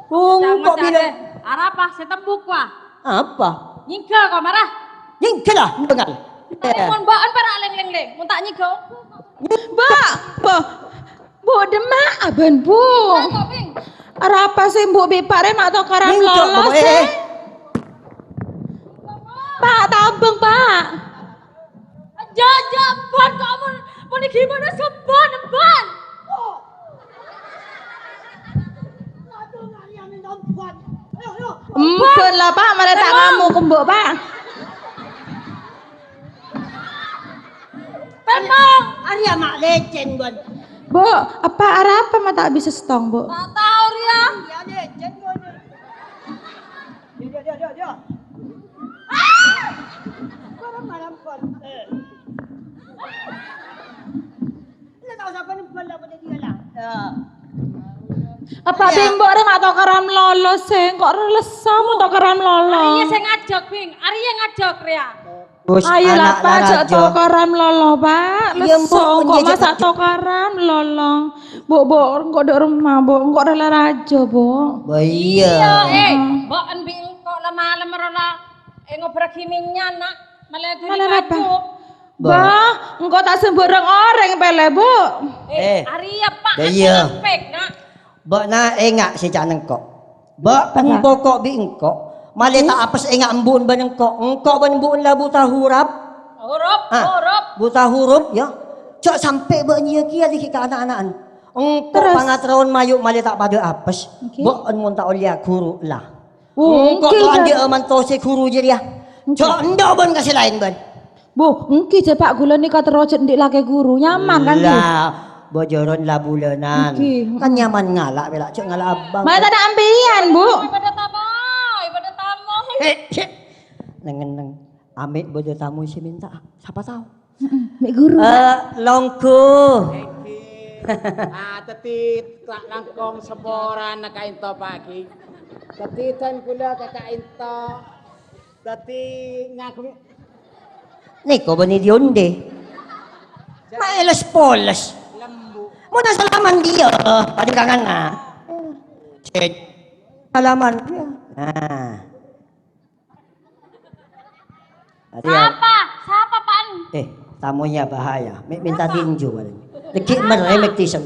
Kok bilang
Arapa, setembuk wah.
apa?
Nyingka kau marah.
Yang kelah, dengar.
Mon baan para leng. Mun tak nyingka.
Bu demak aben, Bu.
Kok ping.
Apa sih Bu Bipare mak to karam lolos sih? Pak tabung, Pak.
Jajak ban kamu. Mun gimana seban ban.
Empun lah, Pak, mana tak kamu kembok, Pak.
Tembang.
Arya mak lecen gon.
Bu, apa arah apa mah tak bisa setong, Bu?
Tak tahu dia.
Ya lecen gon. Dia. Malam kon. Lah tahu siapa ni bala pada dia lah.
Apa bimbo re mak to karam lolos sih? Kok relesa mu to karam lolos?
Arya sing ngajak ping. Arya ngajak ria.
Ayo lah Pak, jak to karam lolo, Pak.
Iya,
Leso
Mbok,
kok
menjejak-
masak to karam lolo. Bu, kok dok rumah, Bu. Kok rela raja, Bu.
Iya.
Mbok en bing kok lama-lama rola ngobrol kiminya nak. Malah
Malah apa?
baju.
Bah, engkau tak sembarang orang pele, Bu.
Arya Pak.
Dah iya.
Pek nak.
Bak na engak si caneng kok. Bak pengko kok bi engkok. Mali tak apes engak embun ban engkok. Engkok ban embun lah buta huruf.
Huruf.
Buta huruf ya. Cok sampai bak nya kia dikit ke anak-anakan. Engkok
Terus?
pangatron mayuk mali tak pada apes.
Okey.
Bak en mun tak olia guru lah.
Engkau
Engkok tu
dah.
andi aman to si guru je dia. Cok ndak ban kasih lain ban.
Bu, engki je Pak gula ni kata rojek ndik laki guru. Nyaman kan, Bu?
Lah bojoron lah bulanan.
Okey.
Kan nyaman ngalak belak cok ngalak abang.
Mana tak ada ambian, Bu.
Ibadah tamu.
Neng amit bojo tamu si minta. Siapa tahu?
Mek guru.
Longku.
Tetit langkong seporan nakainto pagi. Tetitan kula kakainto. Teti ngaku
Niko bani dionde. Maelas polas.
lembu.
Muna salaman dia. Paling kangen na. Cek. Salaman dia.
Siapa pan?
Tamunya bahaya. Minta tinju. Deki meremek tisam.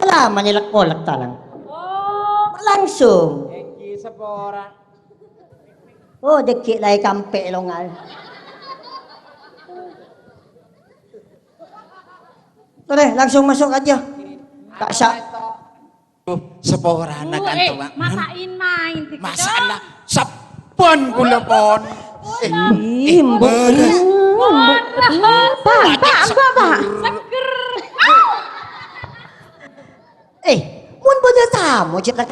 Salaman nilak kolak talang. Langsung.
Eki seporan.
Oh, deki lay kampe longal. Tore, langsung masuk aja. Tak sa.
Seporan nakanto bang.
Masain main.
Masalah sapon kula pon.
Imbuk.
Pak.
Mun bojo tamu cita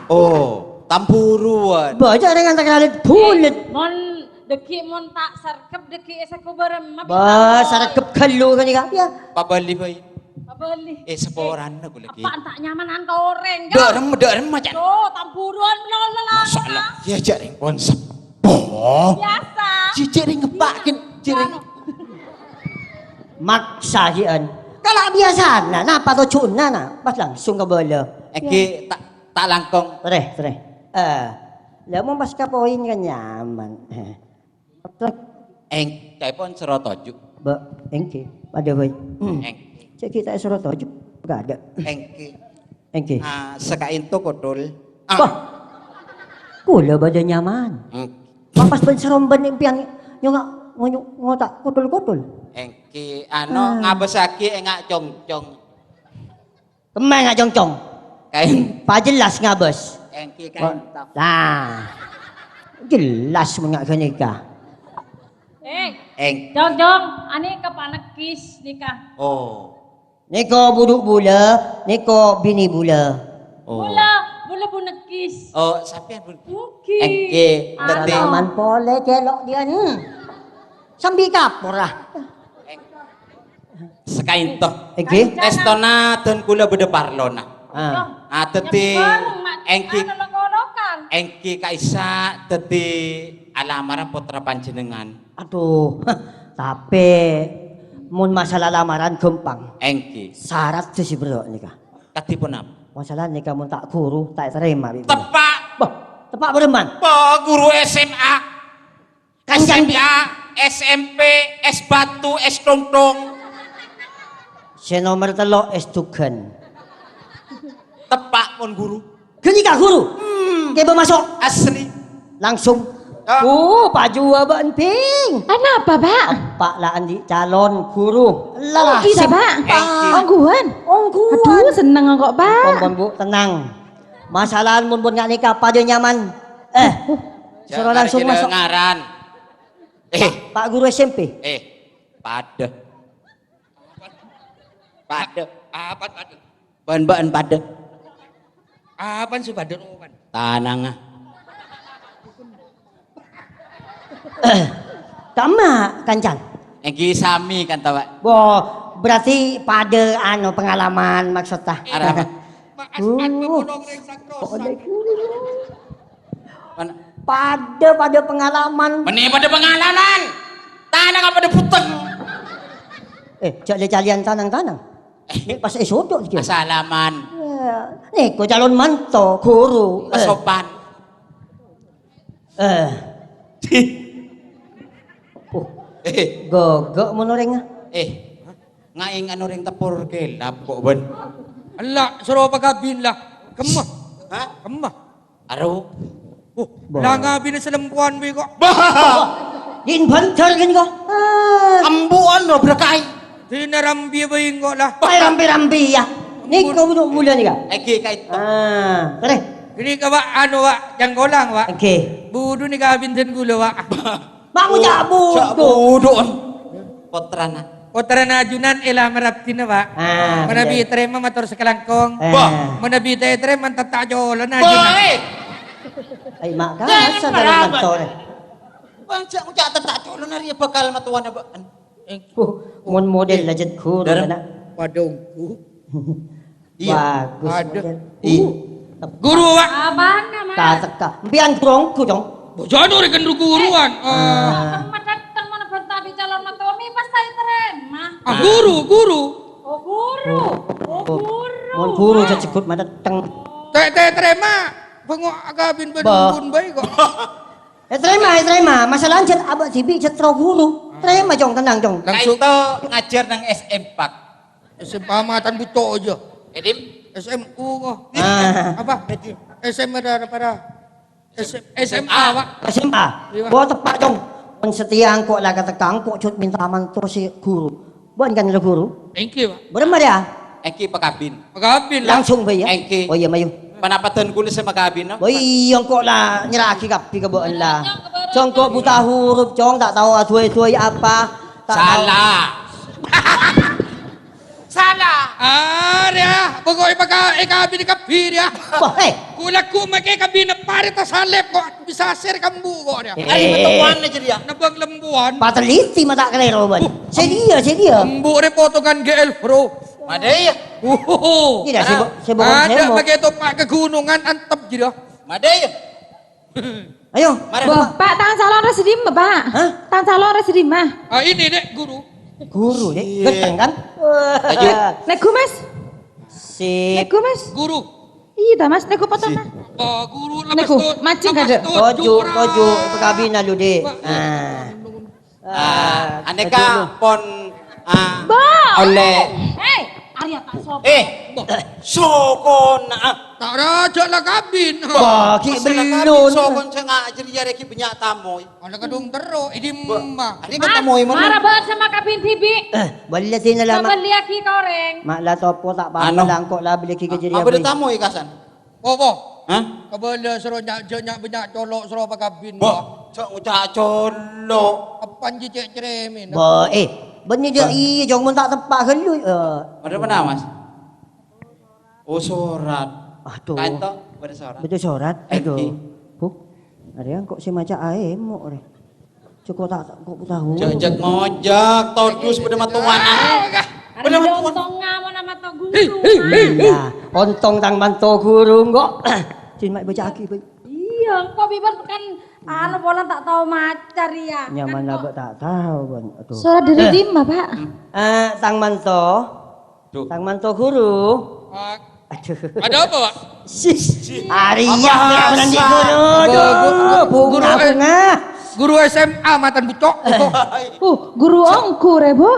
Oh, tampuruan.
bojo dengan takalit bulit.
Mon deki mon tak sarkep deki esaku barem.
Ba sarakep kalu kan ya.
Pabali ba?
Mabali.
Seporan na kula ki.
Apaan tak nyaman an goreng.
Derem macan.
Oh, tampuruan lala.
Masalah. Ya jaring pon sepo.
Biasa.
Ciring ngepakin ciring.
Maksahian. Kalau biasa na napa to cuna na pas langsung ke bola.
Eki tak langkong.
Tere. Lah mau pas ka poin kan nyaman.
Eng telepon serotoju.
Ba engke pada boy.
Eng
Cek kita surat tojuk enggak ada. Engke.
Sekainto kodol.
Wah. Kula bada nyaman. Mapas ben seromben impian yung ngotak kutul-kutul.
Engki ngabesaki engak congcong.
Kemana ngak congcong?
Kain
Pa jelas ngabes.
engki kain tok.
Nah. Jelas mengak kenika.
Eng.
Jong, ani kapanekis nikah.
Oh.
Niko buduk bula, niko bini bula.
Oh.
Bula punekis.
Oh, sampean pun.
Mungkin.
Engki dadi
Salaman pole kelok dia ni. Sambil kapur lah.
Sekain toh.
Eki.
Estona dan kula beda parlona. Teti engki engki kaisa teti alamaran putra panjenengan.
Aduh, tapi mun masalah lamaran gampang.
Engki.
Syarat sih bro nikah.
Katipun apa?
Masalah nikah mun tak guru tak terima.
Tepak.
Bah, tepak bereman.
Guru SMA. SMA, SMP, S batu, S tongtong.
Si nomor telo es tugen.
Tepak pun guru.
Gini kak guru. Kaya masuk.
Asli.
Langsung.
Ah.
Paju abang ping.
Kenapa, Pak?
Pak lah andi calon guru.
Oh, kita, Pak. Ongguan. Aduh, seneng kok, Pak.
Pon bu, tenang. Masalah mun nggak nikah pada nyaman. Suruh langsung masuk.
Ngaran.
Pak guru SMP.
Pada. Pada. Apa pada? Bahan-bahan pada.
Apaan sih pada?
Tanang.
Tama kancan.
Engki sami kan tawa.
Berarti pada pengalaman maksudnya.
Arah.
Pada pengalaman.
Meni pada pengalaman. Tanang apa pada puteng.
Calian tanang-tanang. Pas esodok sikit.
Asalaman.
Nih, ko calon manto, guru.
Pasopan.
Gogok mo noreng.
Ngaing ano ring tapor kelap kok ban.
Allah, suruh pagkabin lah. Kemah.
Ha?
Kemah.
Aro.
Langabin sa lampuan mo ko.
Inventor kan ko.
Ambuan no berkai.
Dinarambi ba yung ko lah?
Ay rambi-rambi ya. Ni ko buno mula ni ka.
Eki kait.
Tare.
Ini ka ba, ano wa, yang ko lang wa.
Okay.
Budo ni kabin din gulo wa.
Bangun jabu.
Budon. Potrana.
Otra na junan ila marapti na ba? Manabi tre mator sa kalangkong. Manabi tre mantatajo na junan.
Ay mak ka sa dalam motor.
Bangsa mo jata tajo na riya bakal matuwan na ba?
Mon model legend ko na.
Padongku.
Bagus.
Guru wa.
Abang naman.
Tataka. Biang kurong ko dong.
Bojano rin kan guruan.
Madatan mo na bantabi calon na to. May pasay terema.
Guru.
Oh, guru.
Mon guru sa sikut madatang.
Terima. Pango agabin ba nung bay ko?
Terima. Masalah jan abak sibi setro guru. Terima jong tenang jong.
Langsung to ngajar ng SM Pak.
SM pamatan buto aja.
Edim.
SMU ko. Apa? SM para SMA Pak.
SMA. Buat tepat jong. Mon setiang ko lah kata kangko cut minta mantu si guru. Buat kan lo guru.
Thank you Pak.
Berapa dia?
Eki pakabin.
Pagkabin lang.
Langsung ba ya?
Engki.
Oh iya mayo.
Panapatan ko sa makabin no?
Boy, yung ko lah nyeraki kapi ke boon lah. Cong ko buta huruf, cong tak tahu tuai apa.
Salah. Salah.
Arya, pagkoy ikabin ka pirya.
Wah,
Kulak ko makikabin na pare ta salep ko bisa ser kambu ko niya.
Ay matuwan na dyan.
Nabang lambuan.
pateliti mata kalero ban. Sedia.
Kambu re potongan GL Pro.
Maday.
Tidak sibuk
Ada
semo.
begitu pak kegunungan antep gitu.
Maday.
Ayo.
Mari.
Pak, tangan calon residim, Pak.
Hah?
Tangan calon residim, mah.
Ini dek guru.
Guru deh, ganteng kan?
Nego, Mas.
Sip.
Nego, Mas.
Guru.
Iya, dah, Mas. Nego potong, Mas.
Guru
Nego, macing kada.
Toju, pekabin lalu deh.
Aneka pon
Oleh. Hei, Arya tak sopan.
Sokon
Tak raja lah kabin.
Bagi belum.
Sokon sa nga jari ki banyak tamoy.
Ano ka dong tero, idimma.
Ari ka tamoy mo
Marah
na.
banget sama kabin bibi.
Balitin na lang.
Beli aki koreng.
Mak lah topo tak paham
Ano?
lang kok lah beli kiki jadi
Apa da tamoy kasan?
Opo.
Ha?
Kabala suruh nyak banyak colok suruh pa kabin.
Bo, sa uca colo.
Apan ji cek ceremin.
Benih dia iya jong mun tak tepak helu.
Ada mana Mas? Oh surat.
Aduh.
Kanto pada surat.
Betul surat. Aduh. Bu. Ada yang kok si maca aemo re. Cukup tak kok tahu.
Jajak mojak, todus pada matuan.
Hari lontong ngamo nama to guru.
Iya, ontong tang manto guru kok. Cin mak baca aki.
Iya, kok bibir kan anu pola tak tahu macar ya.
Nyaman abak tak tahu bon. Aduh.
Suara dari Dima, Pak.
Tang manto. Tang manto guru. Aduh.
Ada apa, Pak?
Arya ya menandi guru. Bunga.
Guru SMA matan bucok.
Guru ongku, Rebo.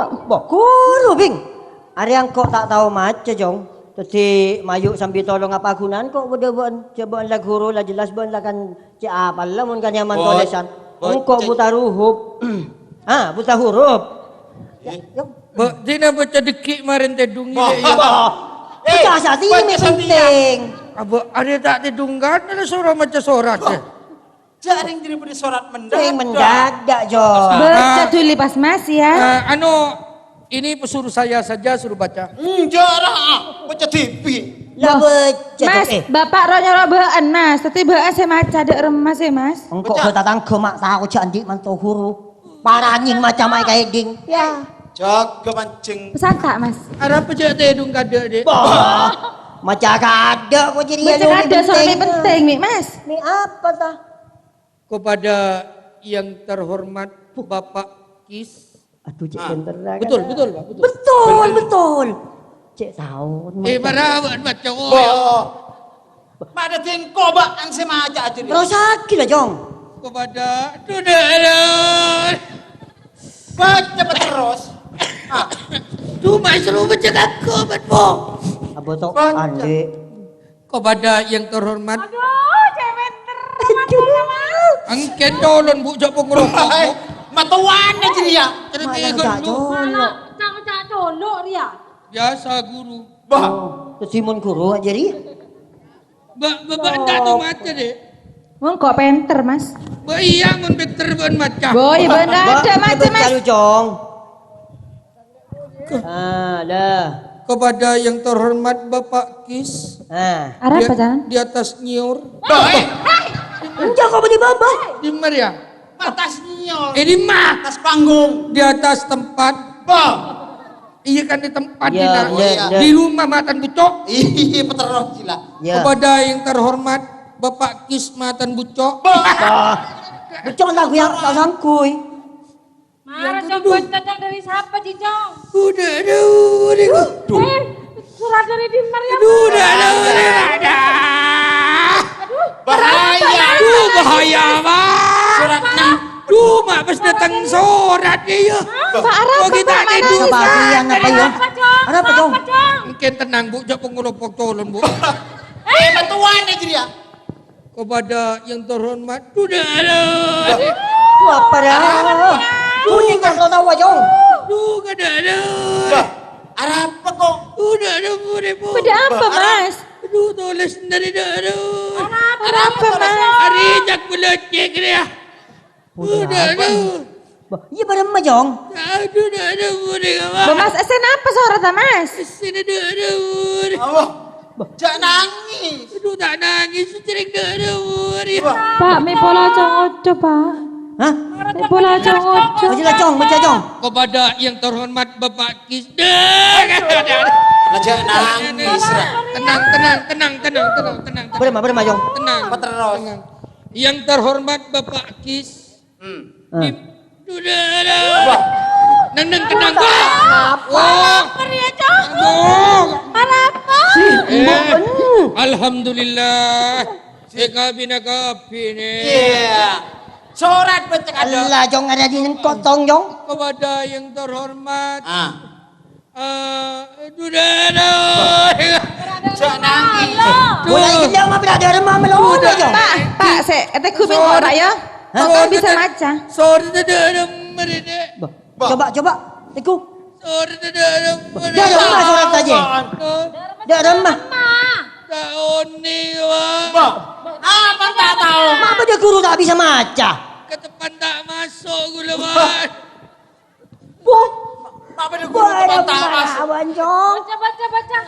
Guru bing. Arya kok tak tahu maca jong. Tadi mayuk sambil tolong apa gunan kok beda bon coba lah guru lah jelas bon lah kan cik apa lah mun kan nyaman tulisan. Engkau buta huruf. Buta huruf.
Ba, dina baca dekik marin tedung ini.
Baca sati ini penting.
Aba, ada tak tedungkan ada suara macam surat ya.
Jaring jadi pada surat
Yang
mendadak.
mendadak jong.
Baca dulu pas Mas ya.
Ini pesuruh saya saja suruh baca.
Jarang, baca TV.
Lah baca
Mas, Bapak ronya baan Mas, tapi baan saya maca dek remas ya Mas.
engkau ketatang kemak tahu janji mantu huruf. Paranying macam ai kayak ding. Ya.
Jaga mancing.
Pesan tak Mas?
Ada apa je tedung kada dek?
Macam kada kok jadi
Baca ada soalnya penting nih Mas.
Ni apa tah?
Kepada yang terhormat Bapak Kis.
Aduh cik pinter lah.
Betul, betul, Pak, betul.
Betul. Cik tahu.
Mana baca
Pada tingko bak ang semaja aja nih.
Terus sakit lah jong.
kepada Dudaran.
Baca terus.
Cuma suruh baca aku, Batpo.
Apa tu? Adik.
Kepada yang terhormat
Aduh, cewek
angket dolon bu jak pengerokok.
Matuan aja dia.
Malah tak jolok.
cak colok Ria.
Biasa guru.
Kesimun guru aja dia.
Bapak enggak tahu macam deh.
Mau kok penter Mas?
Iya mun beter ban macam.
Boy benar ada macam Mas.
Cari jong. Dah.
Kepada yang terhormat Bapak Kis
Arah apa jangan?
di atas nyiur.
Enggak kau beri baba.
Di Maria.
Atas nyol.
Di mah
Atas panggung.
di atas tempat. Iya kan di tempat
Ya,
di rumah matan bucok.
Iya peterok sila.
Ya.
Kepada yang terhormat Bapak Kis matan bucok.
Betul lagu yang tak sangkui.
Marah coba cacang dari siapa Cicong?
Udah.
Surat dari Dimar ya.
Ada.
Bahaya.
Bahaya banget.
Suratnya.
Mak pas datang surat dia.
Pak Arah
Kok kita
Bapak mana?
tidur?
Kebahagiaan apa ya? Ada apa jong?
Mungkin tenang bu, jak pengelopok tolong bu.
Matuan aja dia.
Kepada yang terhormat, sudah ada.
Apa dah? Kuning kau tahu jong.
Duh, ada.
Ada apa kok?
Udah ada bu.
Pada apa Mas?
Aduh, tulis dari ada.
Ada apa Mas?
Hari jak belecek dia. Udah ada.
Iya pada mah jong.
Aduh, ada bu.
Mas esen apa suara ta Mas?
Sini ada bu.
Allah. Jangan nangis.
Aduh, tak nangis, cerik ada bu.
Pak, mi pola ojo Pak.
Hah?
Mi pola ojo.
Baca lah jong, baca jong.
Kepada yang terhormat Bapak Kis.
Jangan nangis.
Tenang.
Berma jong.
Tenang.
Peterok.
Tenang. Yang terhormat Bapak Kis. Sudah ada. Nang tenang kok. Oh, Alhamdulillah. Kabina kapine.
Iya. Surat baca ada.
Allah jong ada di kotong jong.
Kepada yang terhormat. Sudah ada.
Jangan nangis.
Mulai kita mah berada rumah melulu jong.
Pak, saya kata kuping kok ya. Kok bisa maca?
Sorry ada mereka.
Coba. Iku.
Sorry ada mereka.
Dah rumah surat saja. Dah rumah.
Tahun ni wah.
Apa tak tahu?
Mama dia guru tak bisa maca.
Ke depan tak masuk gula bang.
Apa dia guru depan tak masuk?
Awan jong.
Coba baca.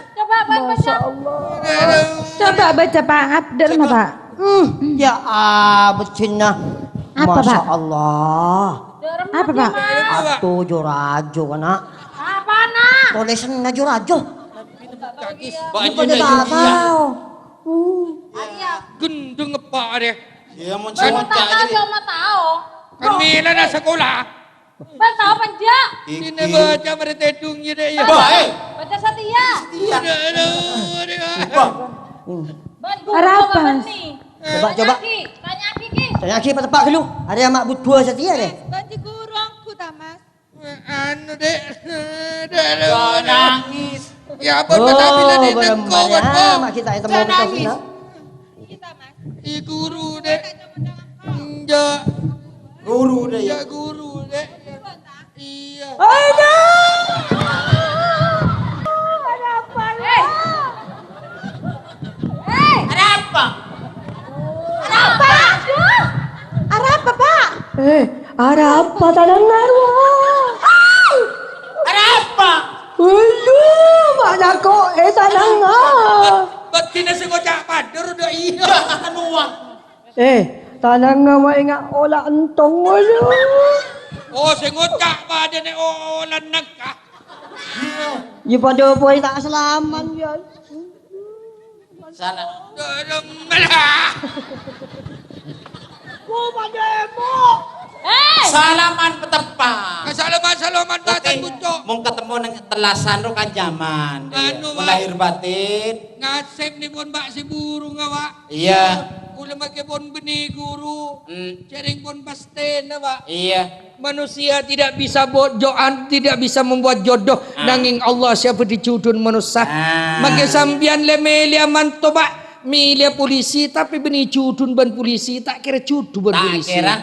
Coba baca Pak Abdul mah Pak.
Ya betina.
Apa,
Masya
Pak?
Allah.
Apa, Pak?
Atuh jorajo kana.
Apa nak?
Tulisan na jorajo.
Baju
Pada tak tahu.
gendeng apa dia?
Iya mun
Baru
semut
tak tahu dia mau tahu.
Kami na sekolah.
Baru tahu panja.
Ini baca meretedungnya deh ya.
Baik.
Baca setia. Baru
Harapan.
Coba.
Tanya Kiki.
Tanya lagi pada Pak dulu. Ada yang mak butua setia deh.
Ganti guru aku ta mas.
Anu dek.
Jangan nangis.
Ya apa kata bila dia
berempat
kau
ya. Mak kita itu mau kita sini.
Kita mas.
I guru dek. Enggak.
Guru deh ya.
Ya guru dek. Iya.
Ada apa?
Ada apa pak?
Ada apa tanang narwah?
Ada apa?
Aduh, mana kok tanang
Betina sengocak pader udah iya.
Anuah.
tanang mau ingat olah entong aduh.
Oh sengocak pader ni olan nakah.
Ya pada poin tak selaman ya.
Salah.
Dalam malah.
Salaman petepang.
Salaman batan bucok.
Mau ketemu nang telasan ro kan zaman.
Anu, Pak.
Lahir batin.
Ngasep ni pun bak si burung awak.
Iya.
Kula make pun benih guru.
Hmm.
Cering pun pasten awak.
Iya.
Manusia tidak bisa bojoan, tidak bisa membuat jodoh. Nanging Allah siapa dicudun manusia. Maka sambian le melia mantoba. Milia polisi tapi benih cudun ban polisi. Tak kira cudun ban
Tak
polisi.
kira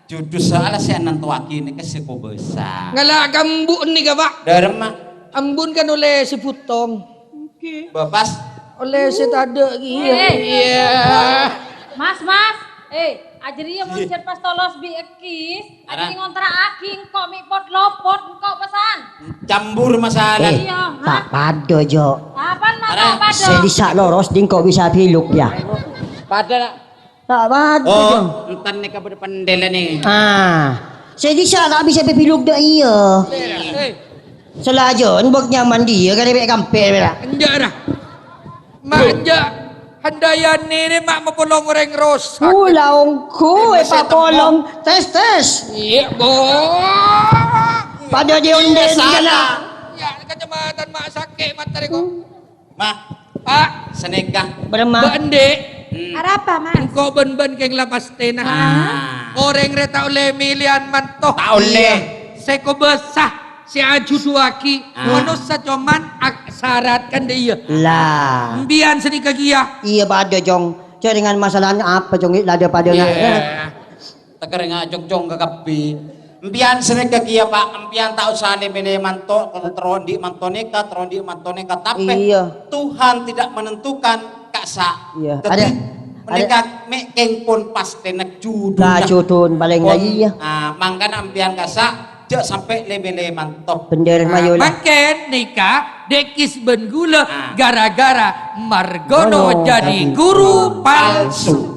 judul soal saya nantuaki ini ke sepo besar.
Ngalah kambun ni kawak.
Derma.
Ambun kan oleh si putong.
Bapas.
Oleh si tada. Iya.
Mas. Ajari yang mau pas tolos bi ekis.
Ara.
Ajari ngontrak aking kok mi pot lopot kok pesan.
Campur masalah.
Iya,
Tak pada jo.
Kapan mas
Ara.
tak pada?
Saya disak loros ding kok bisa piluk ya.
Pada.
Tak pada jo.
Oh, entan ni kabar pendela ni.
Saya disak tak bisa piluk dah iya. Selajon bok nyaman dia kan dia kampel lah.
Enggak dah. Mak enggak. Handayan ni mak mapulong orang rosak.
Laungku papolong tes.
Iya, bo.
Pada dia undel sana.
Ya, kecamatan mak sakit mata ko.
Mah,
Pak,
seneka.
Beremah.
bende.
Ada apa mas?
Engkau ben-ben keng lapas tenah. Orang reta oleh milian mantoh.
Tak oleh.
Seko besah. Si aju duaki. Manusia cuman syaratkan dia.
Lah.
Mbian sedih kagia.
Iya pada jong. Dengan masalahnya apa jong lada pada
Teker nga jong ke kapi. Empian seneka kia pak. Empian tak usah ni bini manto. Terondi mantoneka. Tapi
Iya.
Tuhan tidak menentukan kaksa.
Iya.
Tetapi
Ada-
mereka mekeng pun pasti nak judul.
Kacutun paling lagi ya.
Mangkan empian kaksa. Jok sampai lebe mantok.
Bendera mayola.
Makin nikah dekis ben gula gara-gara Margono jadi guru palsu.